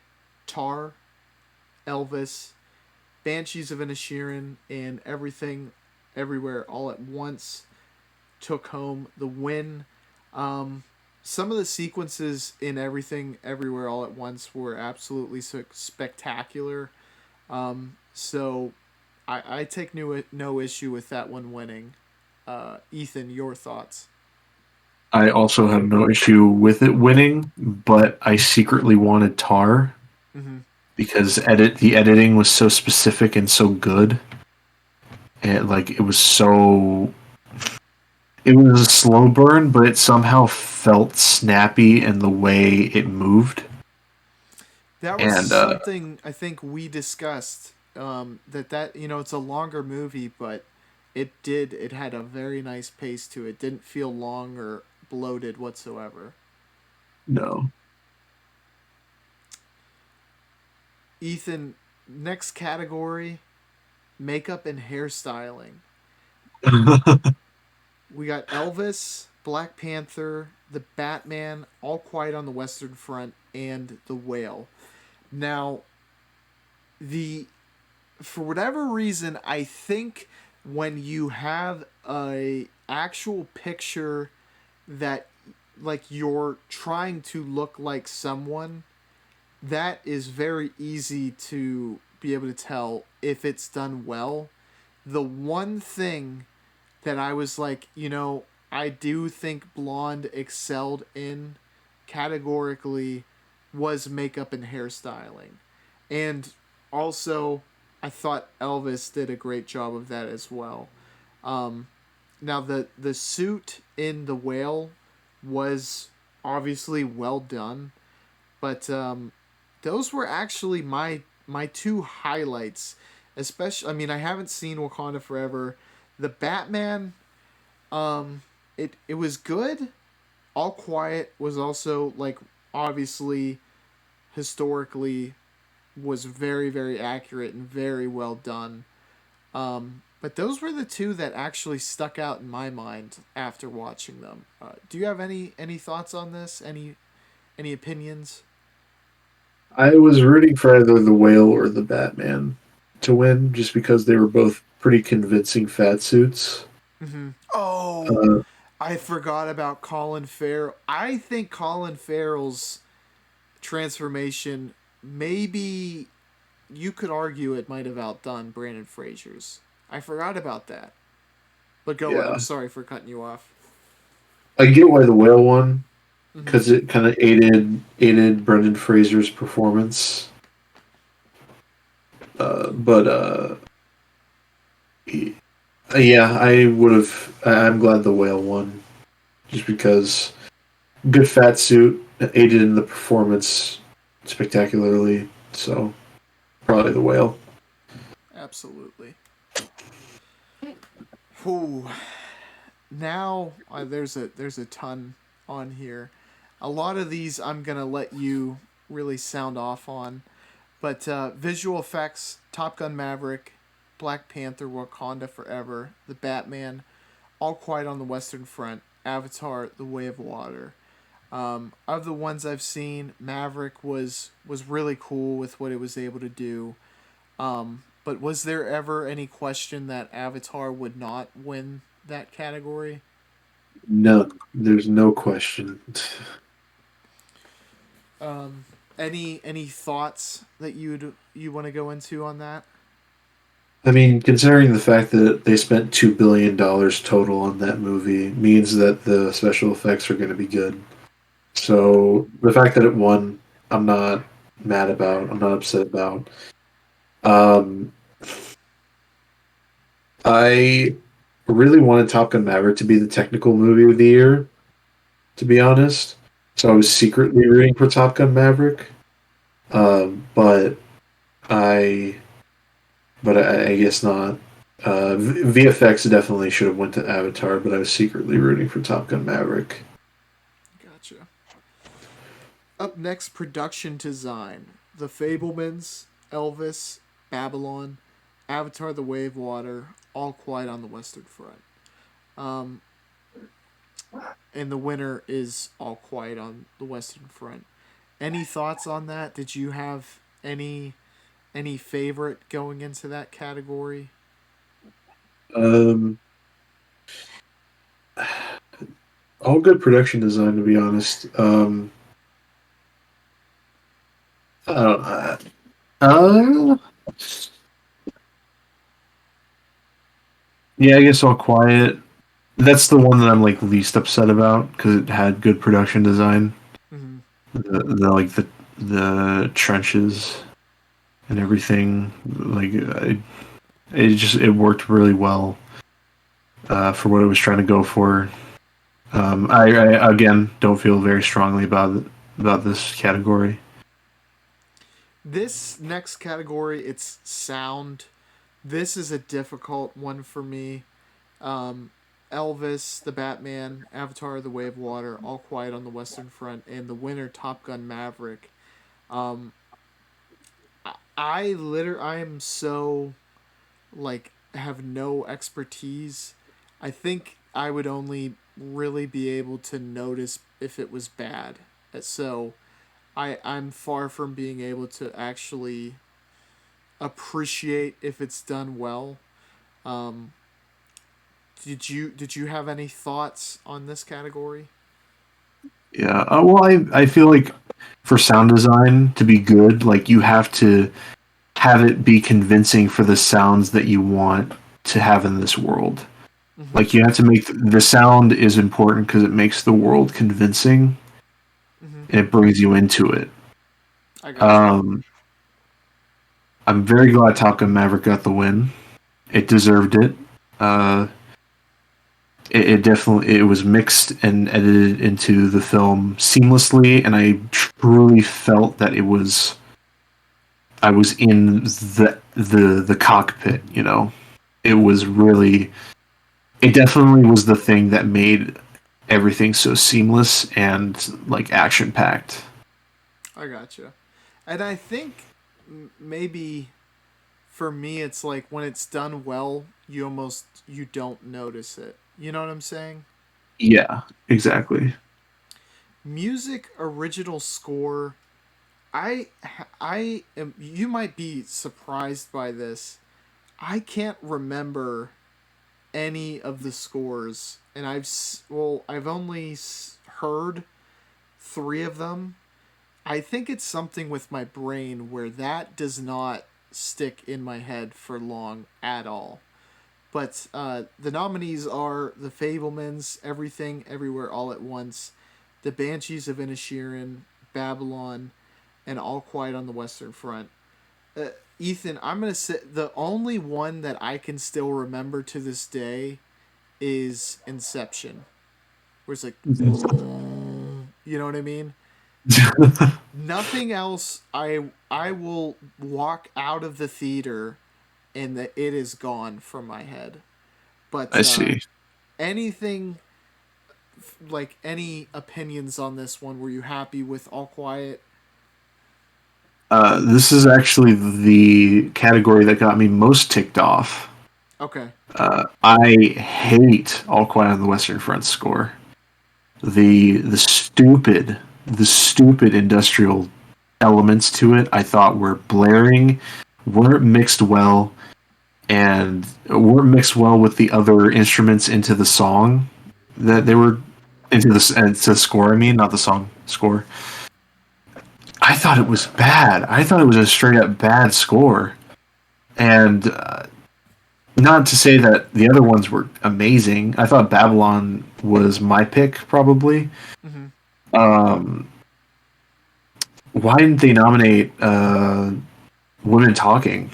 Tar, Elvis, Banshees of Inisherin, and Everything, Everywhere, All at Once took home the win. Um, some of the sequences in Everything, Everywhere, All at Once were absolutely spectacular. So I take no issue with that one winning. Ethan, your thoughts? I also have no issue with it winning, but I secretly wanted Tar Mm-hmm. because the editing was so specific and so good. And like it was a slow burn, but it somehow felt snappy in the way it moved. That was And something I think we discussed. That it's a longer movie, but it had a very nice pace to it. Didn't feel long or bloated whatsoever. no. Ethan, next category, makeup and hairstyling. We got Elvis, Black Panther, The Batman, All Quiet on the Western Front, and The Whale. Now, the for whatever reason, I think when you have a actual picture that like you're trying to look like someone, that is very easy to be able to tell if it's done well. The one thing that I was like, I do think Blonde excelled in categorically was makeup and hairstyling. And also, I thought Elvis did a great job of that as well. Um, Now, the suit in The Whale was obviously well done, but those were actually my two highlights. Especially, I mean, I haven't seen Wakanda Forever. The Batman, it was good. All Quiet was also like obviously historically was very accurate and very well done. But those were the two that actually stuck out in my mind after watching them. Do you have any thoughts on this? Any opinions? I was rooting for either the Whale or the Batman to win, just because they were both pretty convincing fat suits. Mm-hmm. Oh, Uh, I forgot about Colin Farrell. I think Colin Farrell's transformation maybe you could argue it might have outdone Brandon Fraser's. I forgot about that. But go on. I'm Yeah, sorry for cutting you off. I get why the whale won Hmm. because it kind of aided Brendan Fraser's performance. But yeah, I would have. I'm glad the whale won, just because good fat suit aided in the performance spectacularly. So probably the whale. Absolutely. Whew. Now there's a ton on here. A lot of these I'm gonna let you really sound off on, but visual effects: Top Gun: Maverick, Black Panther: Wakanda Forever, The Batman, All Quiet on the Western Front, Avatar: The Way of Water. Of the ones I've seen, Maverick was really cool with what it was able to do. But was there ever any question that Avatar would not win that category? No, there's no question. Um, any thoughts that you want to go into on that? I mean, considering the fact that they spent $2 billion total on that movie means that the special effects are going to be good. So the fact that it won, I'm not mad about. I'm not upset about. Um, I really wanted Top Gun Maverick to be the technical movie of the year, to be honest. So I was secretly rooting for Top Gun Maverick. But I, but I guess not. VFX definitely should have went to Avatar, but I was secretly rooting for Top Gun Maverick. Gotcha. Up next, production design: The Fablemans, Elvis, Babylon, Avatar: The Way of Water, All Quiet on the Western Front. Um, and the winner is All Quiet on the Western Front. Any thoughts on that? Did you have any favorite going into that category? Um, all good production design, to be honest. I don't know. Yeah, I guess All Quiet. That's the one that I'm like least upset about because it had good production design. Mm-hmm. The trenches and everything. It worked really well for what it was trying to go for. I again don't feel very strongly about this category. This next category, it's sound. This is a difficult one for me. Um, Elvis, The Batman, Avatar: The Way of Water, All Quiet on the Western Front, and the winner, Top Gun: Maverick. Um, I am so like have no expertise. I think I would only really be able to notice if it was bad. So I'm far from being able to actually appreciate if it's done well. Um, did you have any thoughts on this category? Yeah. Well, I feel like for sound design to be good, like you have to have it be convincing for the sounds that you want to have in this world. Mm-hmm. Like you have to make the sound is important because it makes the world convincing Mm-hmm. and it brings you into it. I gotcha. Um, I'm very glad Top Gun Maverick got the win. It deserved it. Uh, it definitely it was mixed and edited into the film seamlessly, and I truly felt that it was I was in the cockpit. You know, it was really it definitely was the thing that made everything so seamless and like action packed. I gotcha. And I think maybe for me it's like when it's done well, you don't notice it. You know what I'm saying? Yeah, exactly. Music original score. I I am. You might be surprised by this. I can't remember any of the scores, and I've only heard three of them, I think it's something with my brain where that does not stick in my head for long at all. But the nominees are The Fablemans, Everything, Everywhere, All at Once, The Banshees of Inisherin, Babylon, and All Quiet on the Western Front. Uh, Ethan, I'm gonna say the only one that I can still remember to this day is Inception, where it's like, you know what I mean? Nothing else. I will walk out of the theater and that it is gone from my head. But I see. anything like any opinions on this one? Were you happy with All Quiet? This is actually the category that got me most ticked off. Okay, I hate All Quiet on the Western Front score. The stupid industrial elements to it I thought were blaring, weren't mixed well, and weren't mixed well with the other instruments into the song that they were into the score. I mean, not the song score. I thought it was bad. I thought it was a straight up bad score, and not to say that the other ones were amazing. I thought Babylon was my pick probably. mm-hmm. Um, why didn't they nominate Women Talking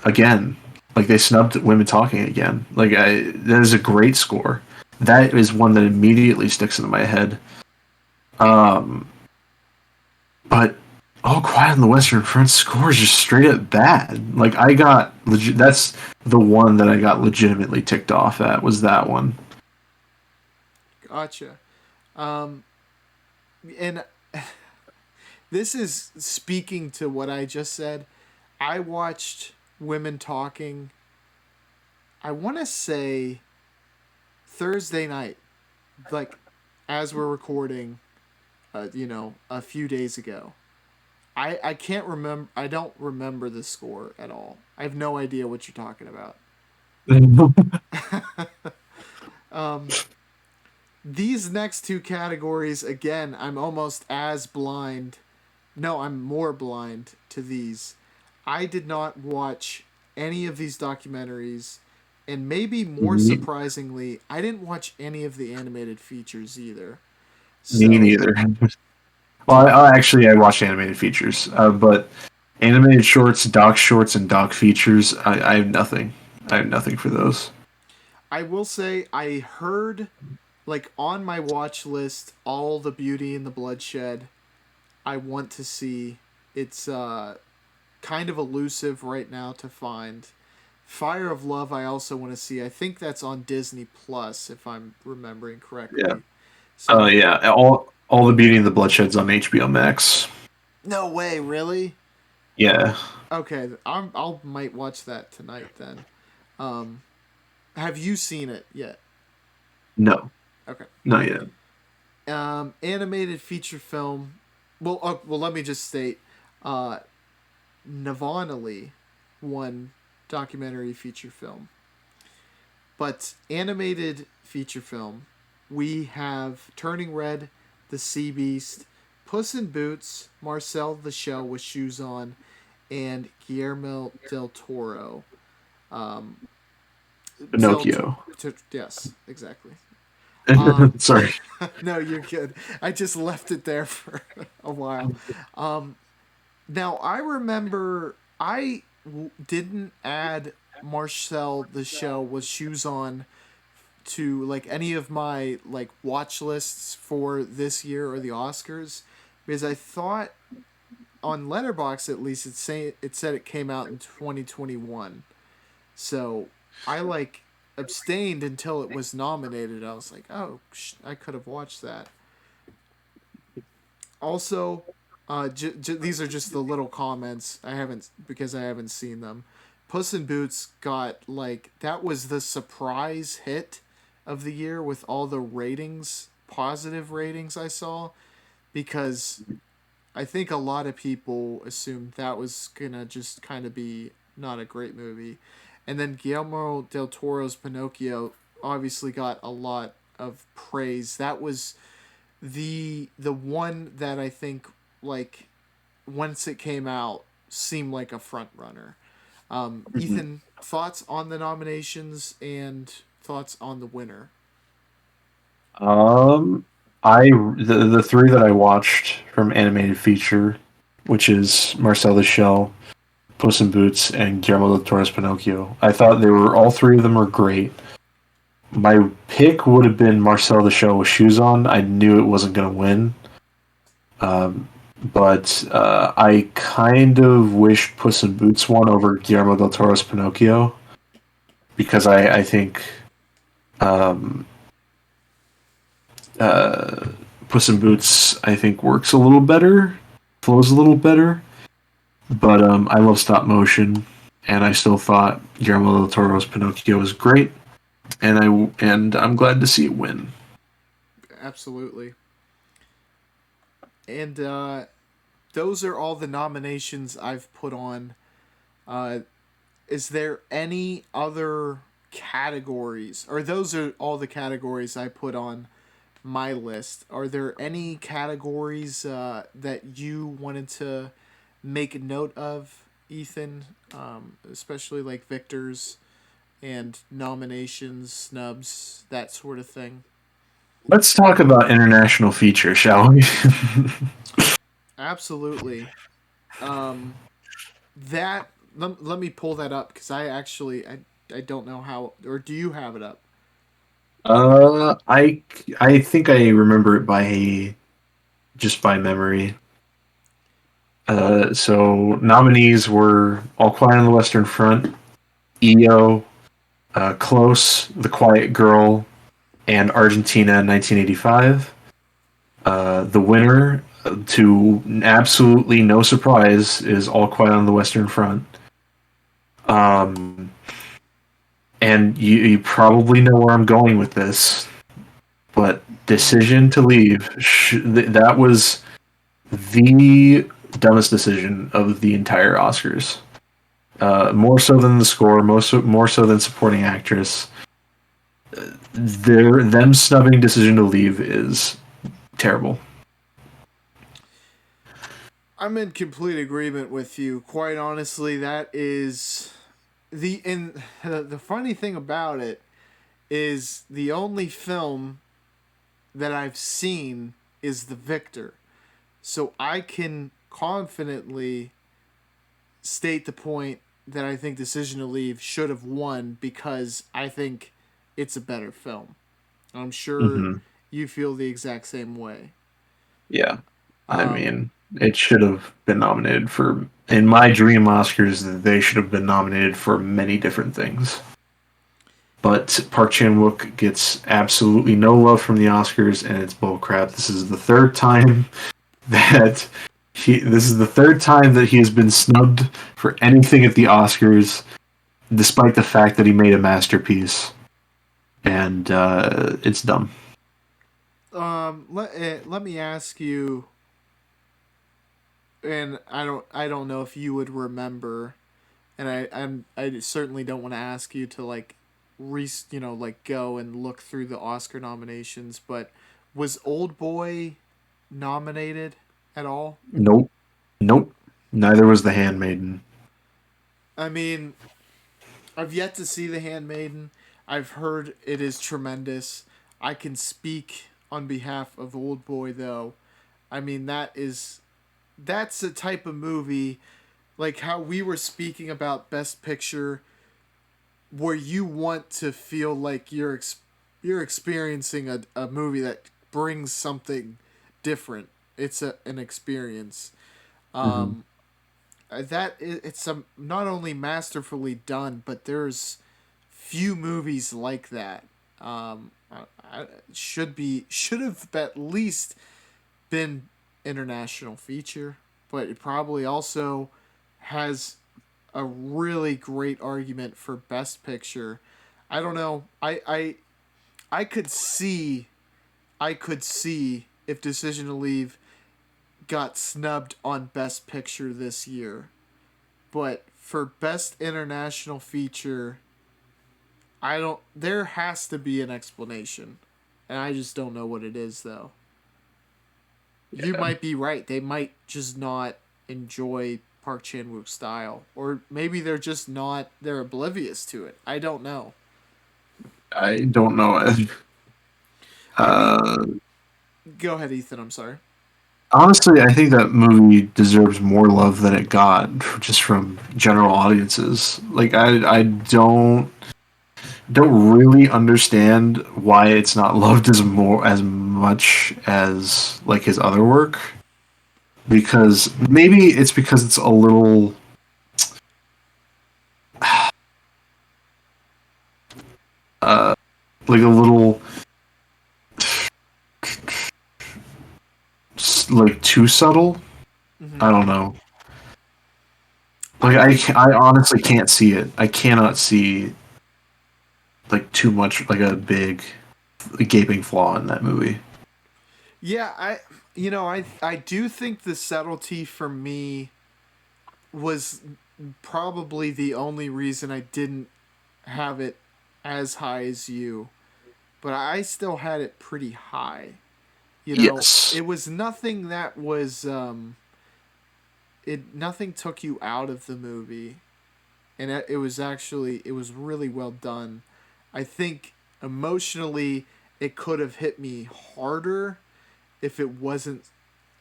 again? Like they snubbed Women Talking again. That is a great score. That is one that immediately sticks into my head. Um, but All Quiet on the Western Front score is just straight up bad. Like I got legit. That's the one that I got legitimately ticked off at. Was that one? Gotcha. Um, and this is speaking to what I just said. I watched Women Talking. I want to say Thursday night, like as we're recording, a few days ago. I can't remember. I don't remember the score at all. I have no idea what you're talking about. um, these next two categories, again, I'm almost as blind. No, I'm more blind to these. I did not watch any of these documentaries, and maybe more me, surprisingly, I didn't watch any of the animated features either. me So, neither. Well, do I watched animated features, but animated shorts, doc shorts, and doc features, I have nothing. I have nothing for those. I will say I heard like on my watch list all the Beauty and the Bloodshed. I want to see. It's kind of elusive right now to find. Fire of Love I also want to see. I think that's on Disney Plus if I'm remembering Yeah. correctly. So I'm Yeah. All the Beauty and the Bloodshed's on HBO Max. no way, really? Yeah. Okay, I'll might watch that tonight then. Um have you seen it yet? No, Okay. not yet. Animated feature film. Well, let me just state uh Navanali won documentary feature film. But animated feature film, we have Turning Red, The Sea Beast, Puss in Boots, Marcel the Shell with Shoes On, and Guillermo del Toro. Um, Pinocchio. yes, exactly. Um, Sorry. no, you're good. I just left it there for a while. Um, Now I remember didn't add Marcel the Shell with Shoes On to like any of my like watch lists for this year or the Oscars because I thought on Letterboxd at least it said it came out in 2021. So I like abstained until it was nominated. I was like, "Oh, I could have watched that." Also, these are just the little comments I haven't because I haven't seen them. Puss in Boots got like that was the surprise hit of the year with all the ratings, positive ratings I saw because I think a lot of people assumed that was gonna just kind of be not a great movie, and then Guillermo del Toro's Pinocchio obviously got a lot of praise. That was the one that I think like once it came out, seemed like a front runner. Mhm. Ethan, thoughts on the nominations and thoughts on the winner? Um, the three that I watched from animated feature, which is Marcel the Shell, Puss in Boots, and Guillermo del Toro's Pinocchio. I thought they were all three of them were great. My pick would have been Marcel the Shell with shoes on. I knew it wasn't going to win, um, but I kind of wish Puss in Boots won over Guillermo del Toro's Pinocchio because I think um, uh, Puss in Boots I think works a little better, flows a little better. But I love stop motion, and I still thought Guillermo del Toro's Pinocchio was great, and I'm glad to see it win. Absolutely. And those are all the nominations I've put on. Uh, is there any other categories, or those are all the categories I put on my list? Are there any categories that you wanted to make note of, Ethan? Especially like victors and nominations, snubs, that sort of thing. Let's talk about international feature, shall we? Absolutely. Um, that let me pull that up because I don't know how, or do you have it up? I think I remember it by just by memory. So nominees were All Quiet on the Western Front, EO, Close, The Quiet Girl, and Argentina in 1985. The winner, to absolutely no surprise, is All Quiet on the Western Front. Um, and you probably know where I'm going with this, but Mm-hmm. Decision to Leave, that was the dumbest decision of the entire Oscars. More so than the score, more so than supporting actress. Them snubbing Decision to Leave is terrible. I'm in complete agreement with you. Quite honestly, that is the funny thing about it is the only film that I've seen is The Victor. So I can confidently state the point that I think Decision to Leave should have won because I think it's a better film. I'm sure Mm-hmm. you feel the exact same way. Yeah. I Um, mean, it should have been nominated for, in my dream Oscars, they should have been nominated for many different things. But Park Chan Wook gets absolutely no love from the Oscars, and it's bullcrap. This is the third time that this is the third time that he has been snubbed for anything at the Oscars, despite the fact that he made a masterpiece, and it's dumb. let me ask you, and I don't know if you would remember, and I certainly don't want to ask you to like like go and look through the Oscar nominations, but was Old Boy nominated at all? Nope, nope. Neither was The Handmaiden. I mean, I've yet to see The Handmaiden. I've heard it is tremendous. I can speak on behalf of Old Boy though. I mean that's a type of movie like how we were speaking about Best Picture where you want to feel like you're experiencing a movie that brings something different. It's an experience. Mm-hmm. Um, it's not only masterfully done, but there's few movies like that. Should have at least been international feature, but it probably also has a really great argument for best picture. I don't know. I could see if Decision to Leave got snubbed on best picture this year. But for best international feature, I don't there has to be an explanation. And I just don't know what it is though. you might be right. They might just not enjoy Park Chan Wook's style, or maybe they're just not. They're oblivious to it. I don't know. I don't know. I mean, Uh, go ahead, Ethan. I'm sorry. Honestly, I think that movie deserves more love than it got just from general audiences. Like I don't really understand why it's not loved as much as like his other work. Because maybe it's because it's a little like a little like too subtle. Mm-hmm. I don't know. Like I think. I honestly can't see it. I cannot see like too much like a big gaping flaw in that movie. Yeah, I do think the subtlety for me was probably the only reason I didn't have it as high as you, but I still had it pretty high. Yes. It was nothing that was it nothing took you out of the movie, and it was actually it was really well done. I think emotionally it could have hit me harder if it wasn't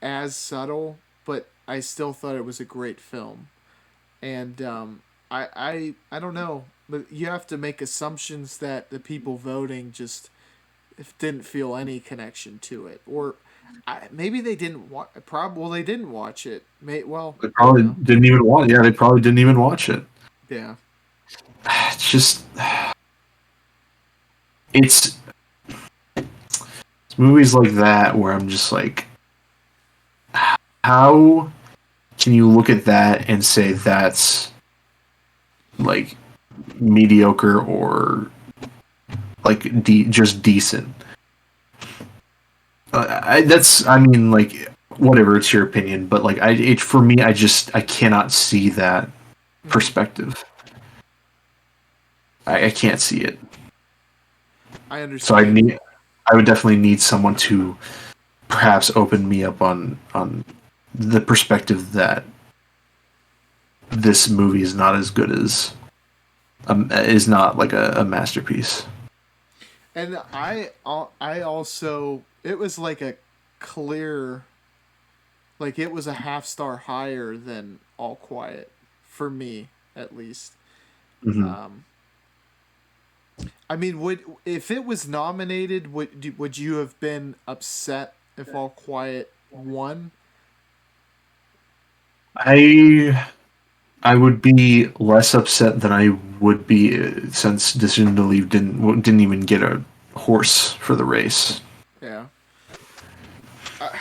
as subtle, but I still thought it was a great film. And I don't know, but you have to make assumptions that the people voting just didn't feel any connection to it, or maybe they didn't watch. Probably well, they didn't watch it. Well, They I don't probably know. didn't even watch. Yeah, they probably didn't even watch it. Yeah. It's just it's, it's movies like that where I'm just like, how can you look at that and say that's like mediocre or like just decent? That's I mean like whatever, it's your opinion, but like for me I cannot see that Hmm. perspective. I can't see it. I So understand. I would definitely need someone to perhaps open me up on the perspective that this movie is not as good as is not like a masterpiece. And I also it was like a clear like it was a half star higher than All Quiet for me at least. Mm-hmm. Um, I mean, would if it was nominated, would you have been upset if All Quiet won? I I would be less upset than I would be since Decision to Leave didn't even get a horse for the race. Yeah, I,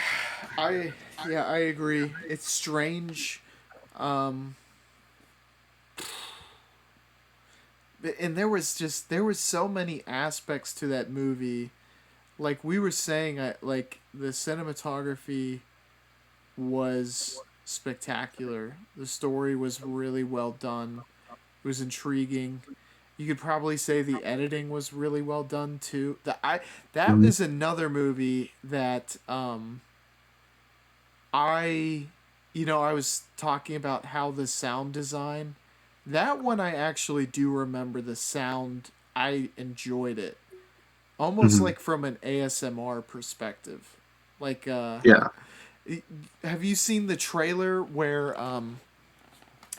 I yeah I agree. It's strange, um, and there was so many aspects to that movie. Like we were saying, like the cinematography was spectacular. The story was really well done. It was intriguing. You could probably say the editing was really well done too. That Mhm. is another movie that I I was talking about how the sound design. That one I actually do remember the sound. I enjoyed it. Almost Mhm. like from an ASMR perspective. Like Yeah. have you seen the trailer where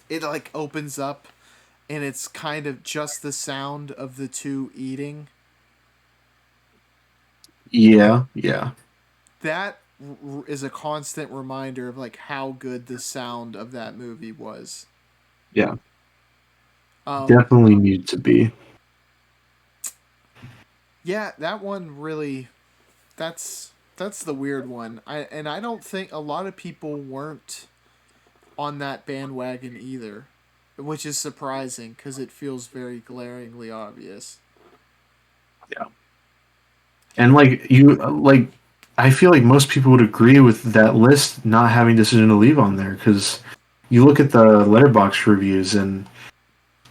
it like opens up and it's kind of just the sound of the two eating? Yeah. Yeah. That is a constant reminder of like how good the sound of that movie was. Yeah. Um, Definitely need to be. yeah, that one really that's the weird one. I don't think a lot of people weren't on that bandwagon either, which is surprising because it feels very glaringly obvious. Yeah. And like I feel like most people would agree with that list not having Decision to Leave on there because you look at the letterbox reviews and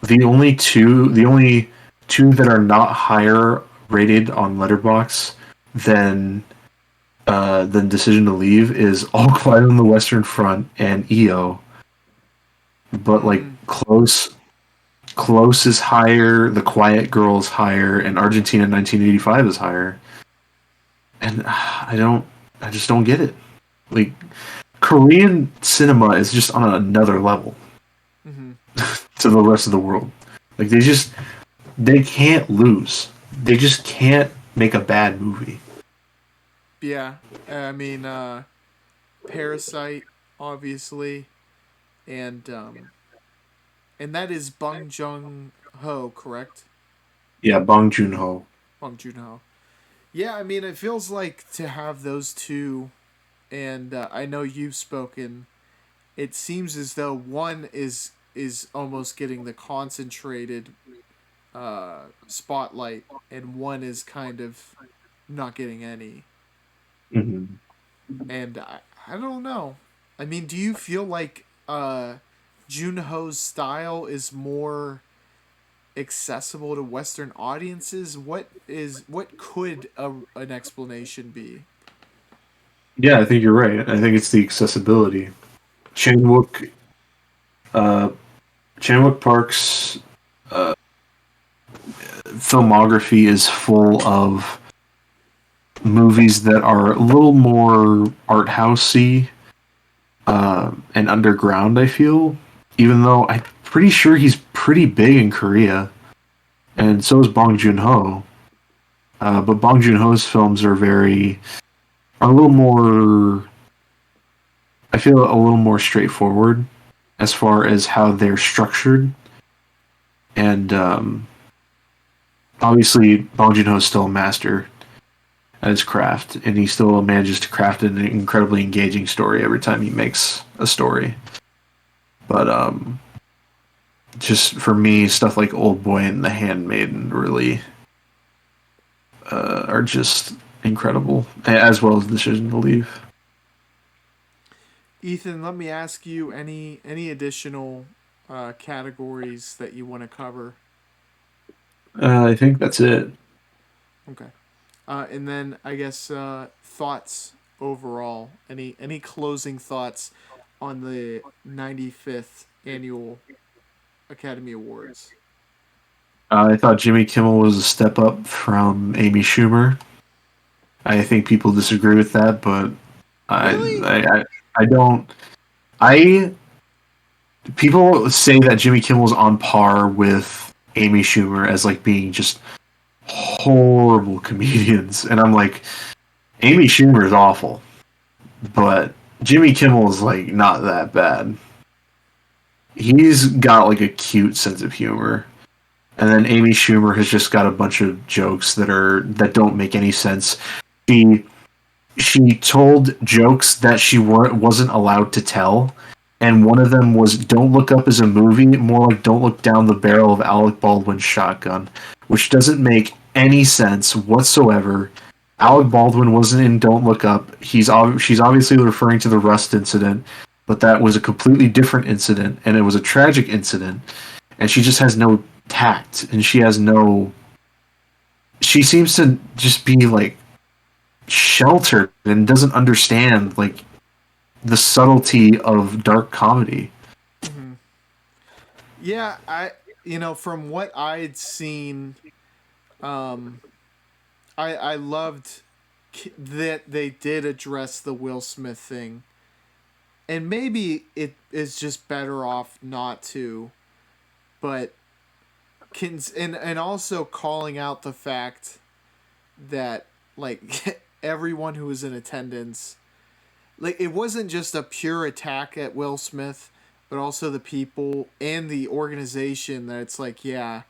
the only two that are not higher rated on letterbox than than Decision to Leave is All Quiet on the Western Front and EO, but like Mm, Close is higher, The Quiet Girl is higher, and Argentina 1985 is higher. And I just don't get it. Like Korean cinema is just on another level mm-hmm. to the rest of the world. Like they can't lose. They just can't make a bad movie. Yeah, I mean, Parasite, obviously, and that is Bong Joon Ho, correct? Yeah, Bong Joon Ho. Bong Joon Ho. Yeah, I mean, it feels like to have those two, and I know you've spoken. It seems as though one is almost getting the concentrated spotlight, and one is kind of not getting any. Mm-hmm. And I don't know. I mean, do you feel like Junho's style is more accessible to Western audiences? What could an explanation be? Yeah, I think you're right. I think it's the accessibility. Chan Wook, uh, Chan Wook Park's filmography is full of movies that are a little more art housey and underground. I feel, even though I'm pretty sure he's pretty big in Korea, and so is Bong Joon Ho. But Bong Joon Ho's films are a little more. I feel a little more straightforward as far as how they're structured, and obviously Bong Joon Ho is still a master at his craft, and he still manages to craft an incredibly engaging story every time he makes a story. But just for me, stuff like Old Boy and The Handmaiden really are just incredible, as well as Decision to Leave. Ethan, let me ask you any additional categories that you want to cover. I think that's it. Okay. And then I guess thoughts overall. Any closing thoughts on the 95th annual Academy Awards? I thought Jimmy Kimmel was a step up from Amy Schumer. I think people disagree with that, but I Really? I don't. I People say that Jimmy Kimmel's on par with Amy Schumer as like being just horrible comedians, and I'm like, Amy Schumer is awful, but Jimmy Kimmel is like not that bad. He's got like a cute sense of humor, and then Amy Schumer has just got a bunch of jokes that don't make any sense. She she told jokes that she wasn't allowed to tell, and one of them was "Don't Look Up" as a movie, more like "Don't Look Down the Barrel of Alec Baldwin's Shotgun," which doesn't make any sense whatsoever. Alec Baldwin wasn't in "Don't Look Up." She's obviously referring to the Rust incident, but that was a completely different incident, and it was a tragic incident. And she just has no tact, and she has no. She seems to just be like sheltered and doesn't understand like the subtlety of dark comedy. Mm-hmm. Yeah, from what I'd seen, um, I loved that they did address the Will Smith thing, and maybe it is just better off not to, but and also calling out the fact that like everyone who was in attendance, like it wasn't just a pure attack at Will Smith, but also the people and the organization that it's like, yeah,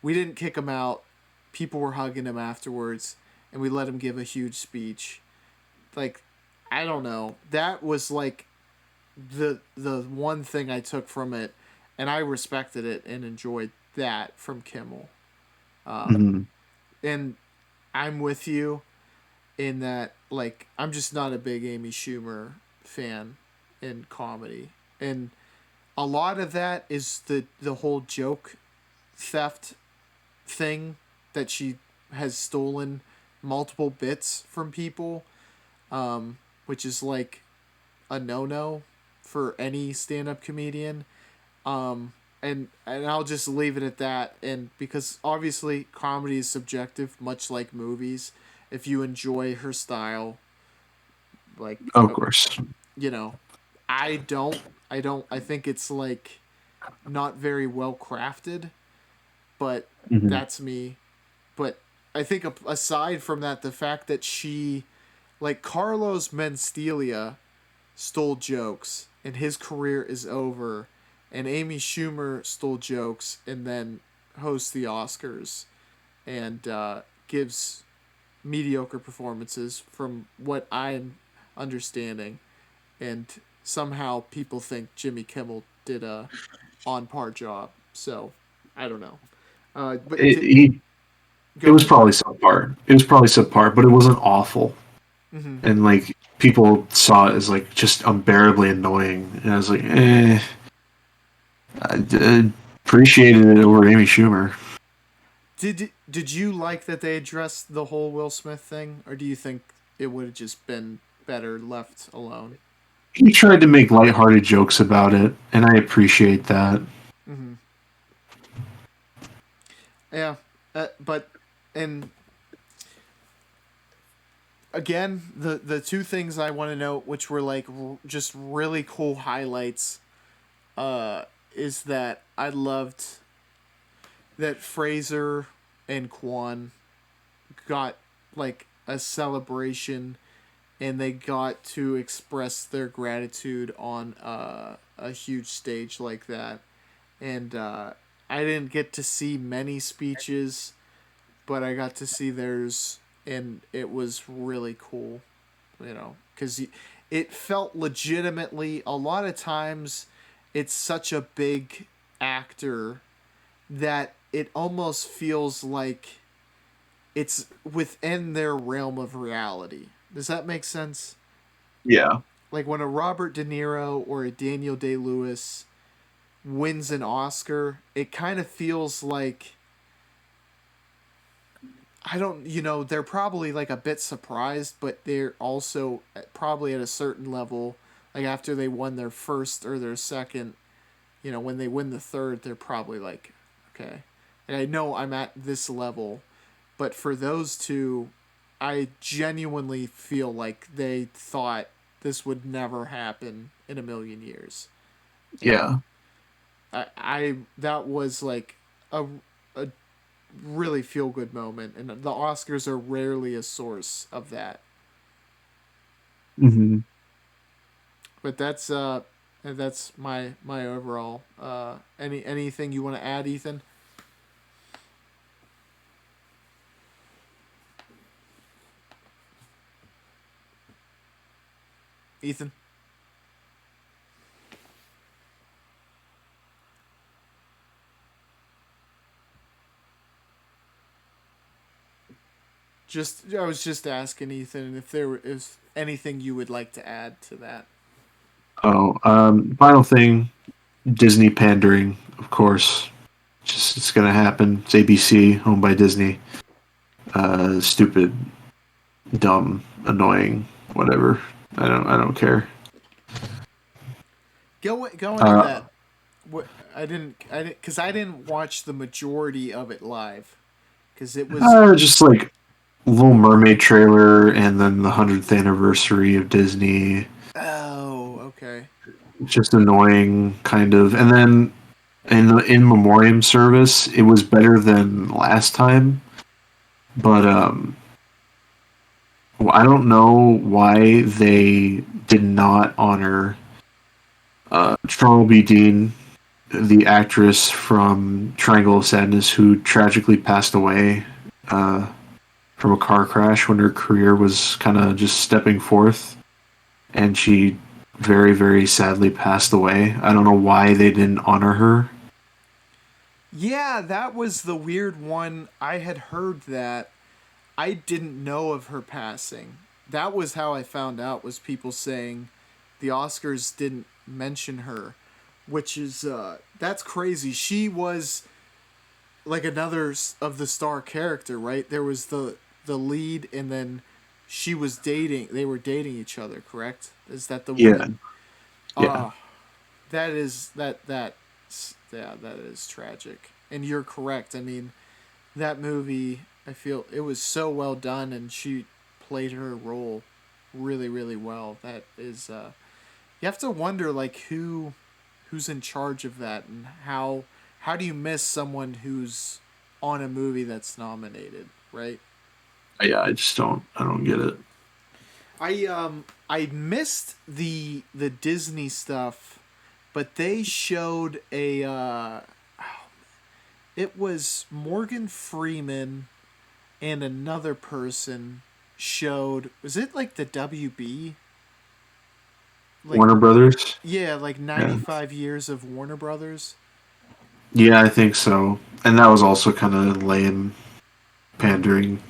we didn't kick him out. People were hugging him afterwards, and we let him give a huge speech. Like, I don't know. That was like the one thing I took from it, and I respected it and enjoyed that from Kimmel. Um, Mm-hmm. and I'm with you in that, like, I'm just not a big Amy Schumer fan in comedy, and a lot of that is the whole joke theft thing that she has stolen multiple bits from people. which is like a no-no for any stand-up comedian. And I'll just leave it at that. And because obviously comedy is subjective, much like movies. If you enjoy her style, like Of course. you know, I don't. I don't. I think it's like not very well crafted, but Hmm. that's me. But I think aside from that, the fact that she, like Carlos Mencia, stole jokes and his career is over, and Amy Schumer stole jokes and then hosts the Oscars and gives mediocre performances from what I'm understanding, and somehow people think Jimmy Kimmel did a on par job. So I don't know. But It, he, it go was ahead. probably subpar. It was probably subpar, but it wasn't awful. Mm-hmm. And like people saw it as like just unbearably annoying, and I was like, I appreciated it over Amy Schumer. Did you like that they addressed the whole Will Smith thing, or do you think it would have just been better left alone? He tried to make lighthearted jokes about it, and I appreciate that. Mm-hmm. Yeah, but and again, the two things I want to note, which were like just really cool highlights, is that I loved that Fraser and Quan got like a celebration, and they got to express their gratitude on a huge stage like that. And I didn't get to see many speeches, but I got to see theirs, and it was really cool, because it felt legitimately. A lot of times, it's such a big actor that it almost feels like it's within their realm of reality. Does that make sense? Yeah. Like when a Robert De Niro or a Daniel Day Lewis wins an Oscar, it kind of feels like I don't, they're probably like a bit surprised, but they're also probably at a certain level, like after they won their first or their second, when they win the third, they're probably like, okay. And I know I'm at this level, but for those two, I genuinely feel like they thought this would never happen in a million years. And Yeah. I that was like a really feel good moment, and the Oscars are rarely a source of that. Hmm. But that's my overall. Anything you want to add, Ethan? Ethan, I was just asking Ethan if there is anything you would like to add to that. Oh, final thing, Disney pandering, of course. Just it's gonna happen. It's ABC, owned by Disney. Stupid, dumb, annoying, whatever. I don't care. Go into Uh, that. What because I didn't watch the majority of it live because it was. just like Little Mermaid trailer, and then the 100th anniversary of Disney. Oh, okay. Just annoying, kind of. And then in the in memoriam service, it was better than last time, but well, I don't know why they did not honor Charles B. Dean, the actress from Triangle of Sadness, who tragically passed away uh, from a car crash when her career was kind of just stepping forth, and she very, very sadly passed away. I don't know why they didn't honor her. Yeah, that was the weird one. I had heard that. I didn't know of her passing. That was how I found out, was people saying the Oscars didn't mention her, which is that's crazy. She was like another of the star character, right? There was the lead, and then she was dating. They were dating each other. Correct? Is that the Yeah, woman? yeah, Ah, that is that. Yeah, that is tragic. And you're correct. I mean, that movie. I feel it was so well done, and she played her role really, really well. That is. You have to wonder like who's in charge of that, and how do you miss someone who's on a movie that's nominated, right? yeah. I don't get it. I missed the Disney stuff, but they showed a it was Morgan Freeman and another person showed, was it like the WB, like, Warner Brothers. yeah, like Yeah, 95 years of Warner Brothers. yeah, I think so. And that was also kind of lame pandering.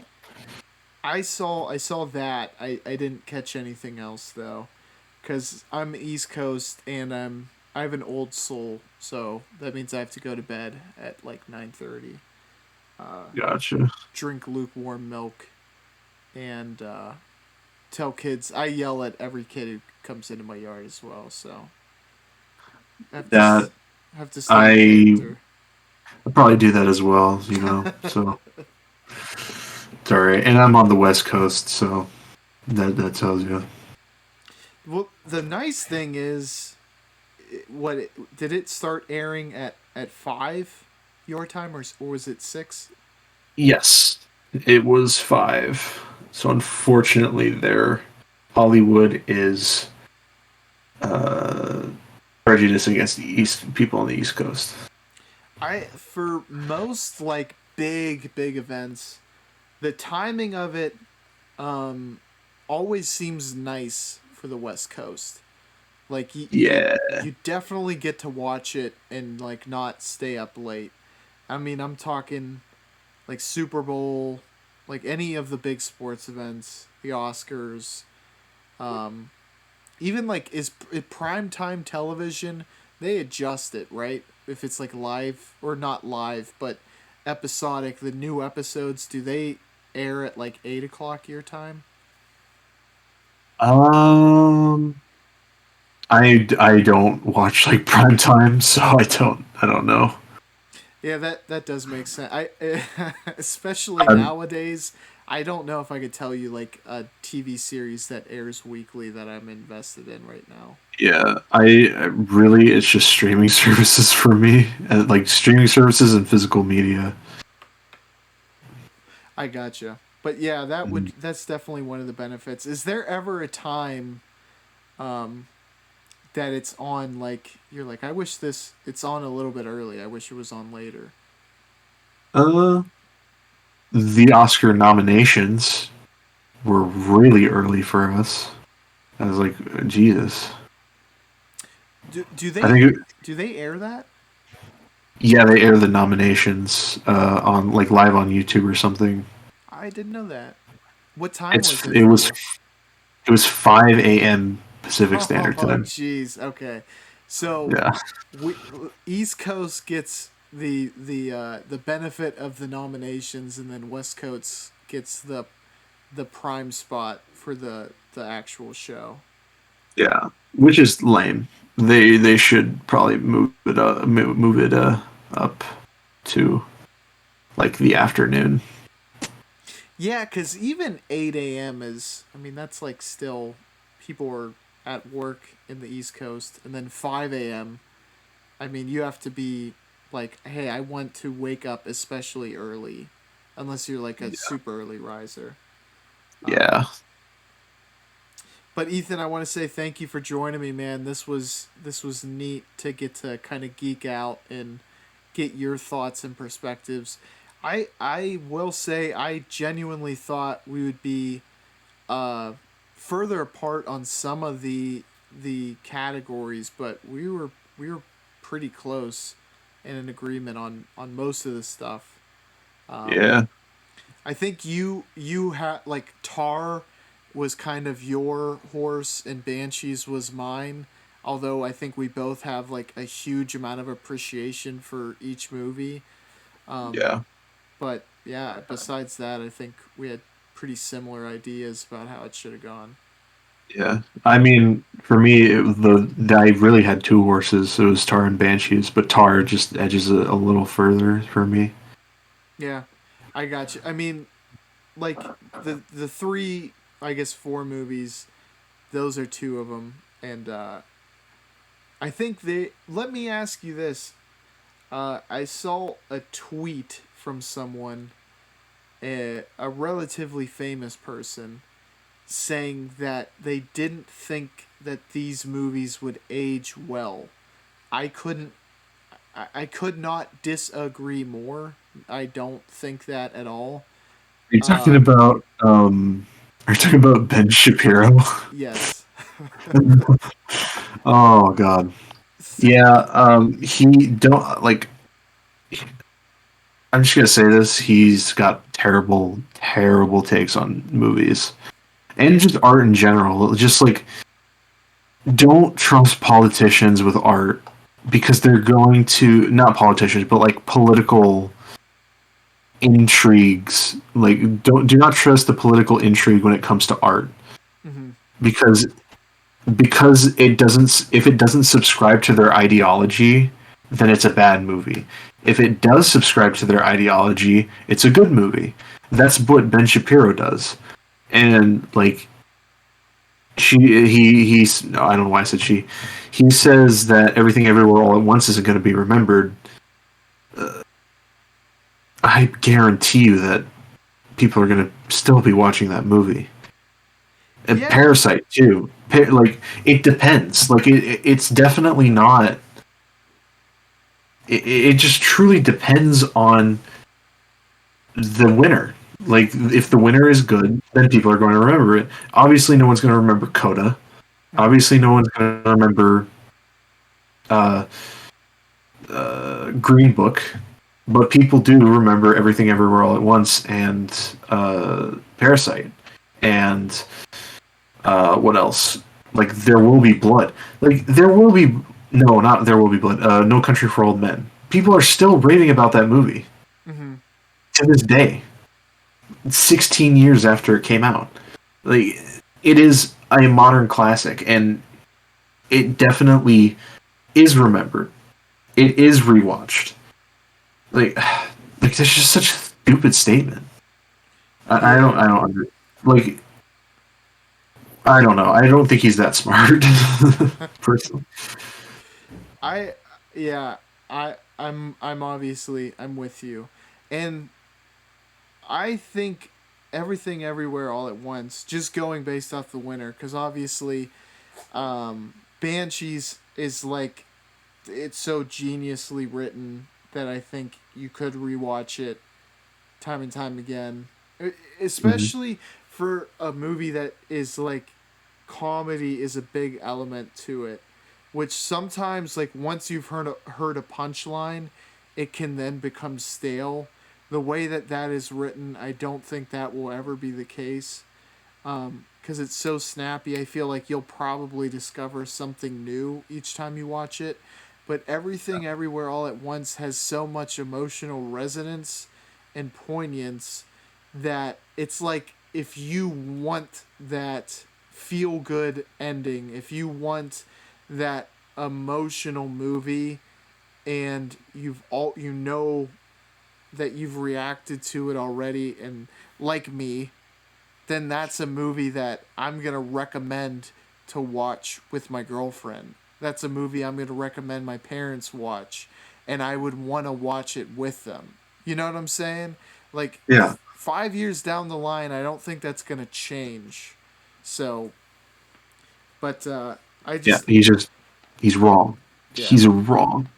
I saw that. I didn't catch anything else though, because I'm East Coast and I have an old soul, so that means I have to go to bed at like 9:30. Gotcha. Drink lukewarm milk and tell kids. I yell at every kid who comes into my yard as well. So I have to That have to stay in I character. probably do that as well. So it's all right. And I'm on the West Coast, so that tells you. Well, the nice thing is, did it start airing at 5 your time, or was it 6? Yes, it was 5. So unfortunately, there Hollywood is uh, prejudice against the East people on the East Coast. For most like big events, the timing of it um always seems nice for the West Coast. Like Yeah, you definitely get to watch it and like not stay up late. I mean, I'm talking like Super Bowl, like any of the big sports events, the Oscars, um, even like is prime time television. They adjust it, right? If it's like live or not live, but episodic, the new episodes, do they air at like 8 o'clock your time? um, I don't watch like prime time, so I don't know. Yeah, that does make sense. I especially I'm nowadays, I don't know if I could tell you like a TV series that airs weekly that I'm invested in right now. Yeah, I really it's just streaming services for me, like streaming services and physical media. I gotcha. But yeah, that's definitely one of the benefits. Is there ever a time um that it's on like you're like I wish this it's on a little bit early. I wish it was on later. Uh, the Oscar nominations were really early for us. I was like, Jesus. Do I they think, do they air that? yeah, they air the nominations on like live on YouTube or something. I didn't know that. What time was It's it for? it was 5 a.m. Pacific Standard Oh, Time. jeez. Okay, so Yeah, we East Coast gets the benefit of the nominations, and then West Coast gets the prime spot for the actual show. yeah, which is lame. They should probably move it up to like the afternoon. Yeah, because even 8 a.m. is, I mean, that's like still people are at work in the East Coast, and then 5 a.m. I mean, you have to be like, hey, I want to wake up especially early, unless you're like a super early riser. Um, Yeah, but Ethan, I want to say thank you for joining me, man. This was neat to get to kind of geek out and get your thoughts and perspectives. I will say I genuinely thought we would be uh, further apart on some of the categories, but we were pretty close and in agreement on most of the stuff. Um, yeah, I think you had like Tar was kind of your horse and Banshees was mine. Although I think we both have like a huge amount of appreciation for each movie. Um, yeah. but yeah, besides that, I think we had pretty similar ideas about how it should have gone. Yeah, I mean, for me, I really had two horses. It was Tar and Banshees, but Tar just edges it a little further for me. Yeah, I got you. I mean, like the three, I guess four movies. Those are two of them, and I think they. Let me ask you this: I saw a tweet from someone, a relatively famous person, saying that they didn't think that these movies would age well. I couldn't. I could not disagree more. I don't think that at all. Are you talking Uh, about are you talking about Ben Shapiro? yes. Oh God. Yeah, he don't like. I'm just gonna say this. He's got terrible, terrible takes on movies and just art in general. Just like don't trust politicians with art because they're going to not politicians, but like political intrigues. Like do not trust the political intrigue when it comes to art Mm-hmm. because it doesn't if it doesn't subscribe to their ideology, then it's a bad movie. If it does subscribe to their ideology, it's a good movie. That's what Ben Shapiro does. And like he's no, I don't know why I said she. He says that Everything Everywhere All at Once isn't going to be remembered. I guarantee you that people are going to still be watching that movie. And Yeah. Parasite too. Like it depends. Like it's definitely not. It just truly depends on the winner. Like if the winner is good, then people are going to remember it. Obviously, no one's going to remember Coda. Mm-hmm. Obviously, no one's going to remember uh, Green Book, but people do remember Everything Everywhere All at Once and Parasite, and what else? Like There Will Be Blood. Like There Will Be no, not There Will Be Blood. No Country for Old Men. People are still raving about that movie Mm-hmm. to this day, 16 years after it came out. Like it is a modern classic, and it definitely is remembered. It is rewatched. Like, like that's just such a stupid statement. Yeah. I don't like. I don't know. I don't think he's that smart, personally. I yeah. I'm obviously I'm with you, and I think everything everywhere all at once. Just going based off the winner, because obviously, Banshees is like it's so geniusly written that I think you could rewatch it time and time again, Mhm. especially for a movie that is like comedy is a big element to it, which sometimes like once you've heard a punchline, it can then become stale. The way that that is written, I don't think that will ever be the case. Because it's so snappy, I feel like you'll probably discover something new each time you watch it. But Everything Everywhere All at Once has so much emotional resonance and poignance that it's like if you want that feel good ending, if you want that emotional movie and you know that you've reacted to it already and like me, then that's a movie that I'm going to recommend to watch with my girlfriend. That's a movie I'm going to recommend my parents watch, and I would want to watch it with them. You know what I'm saying? Like, Yeah, 5 years down the line, I don't think that's going to change. So, but I yeah. just, He's wrong. yeah. He's wrong.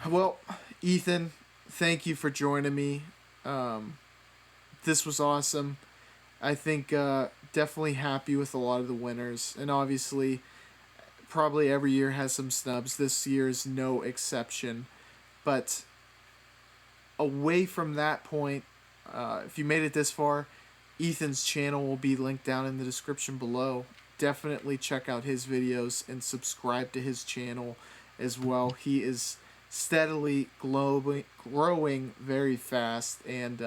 Well, Ethan, thank you for joining me. Um, this was awesome. I think definitely happy with a lot of the winners, and obviously, probably every year has some snubs. This year is no exception. But away from that point, if you made it this far, Ethan's channel will be linked down in the description below. Definitely check out his videos and subscribe to his channel as well. He is steadily growing very fast, and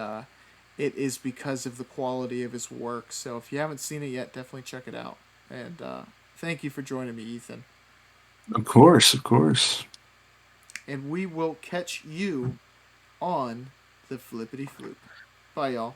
it is because of the quality of his work. So if you haven't seen it yet, definitely check it out. And thank you for joining me, Ethan. Of course, of course. And we will catch you on the flippity floop. Bye, y'all.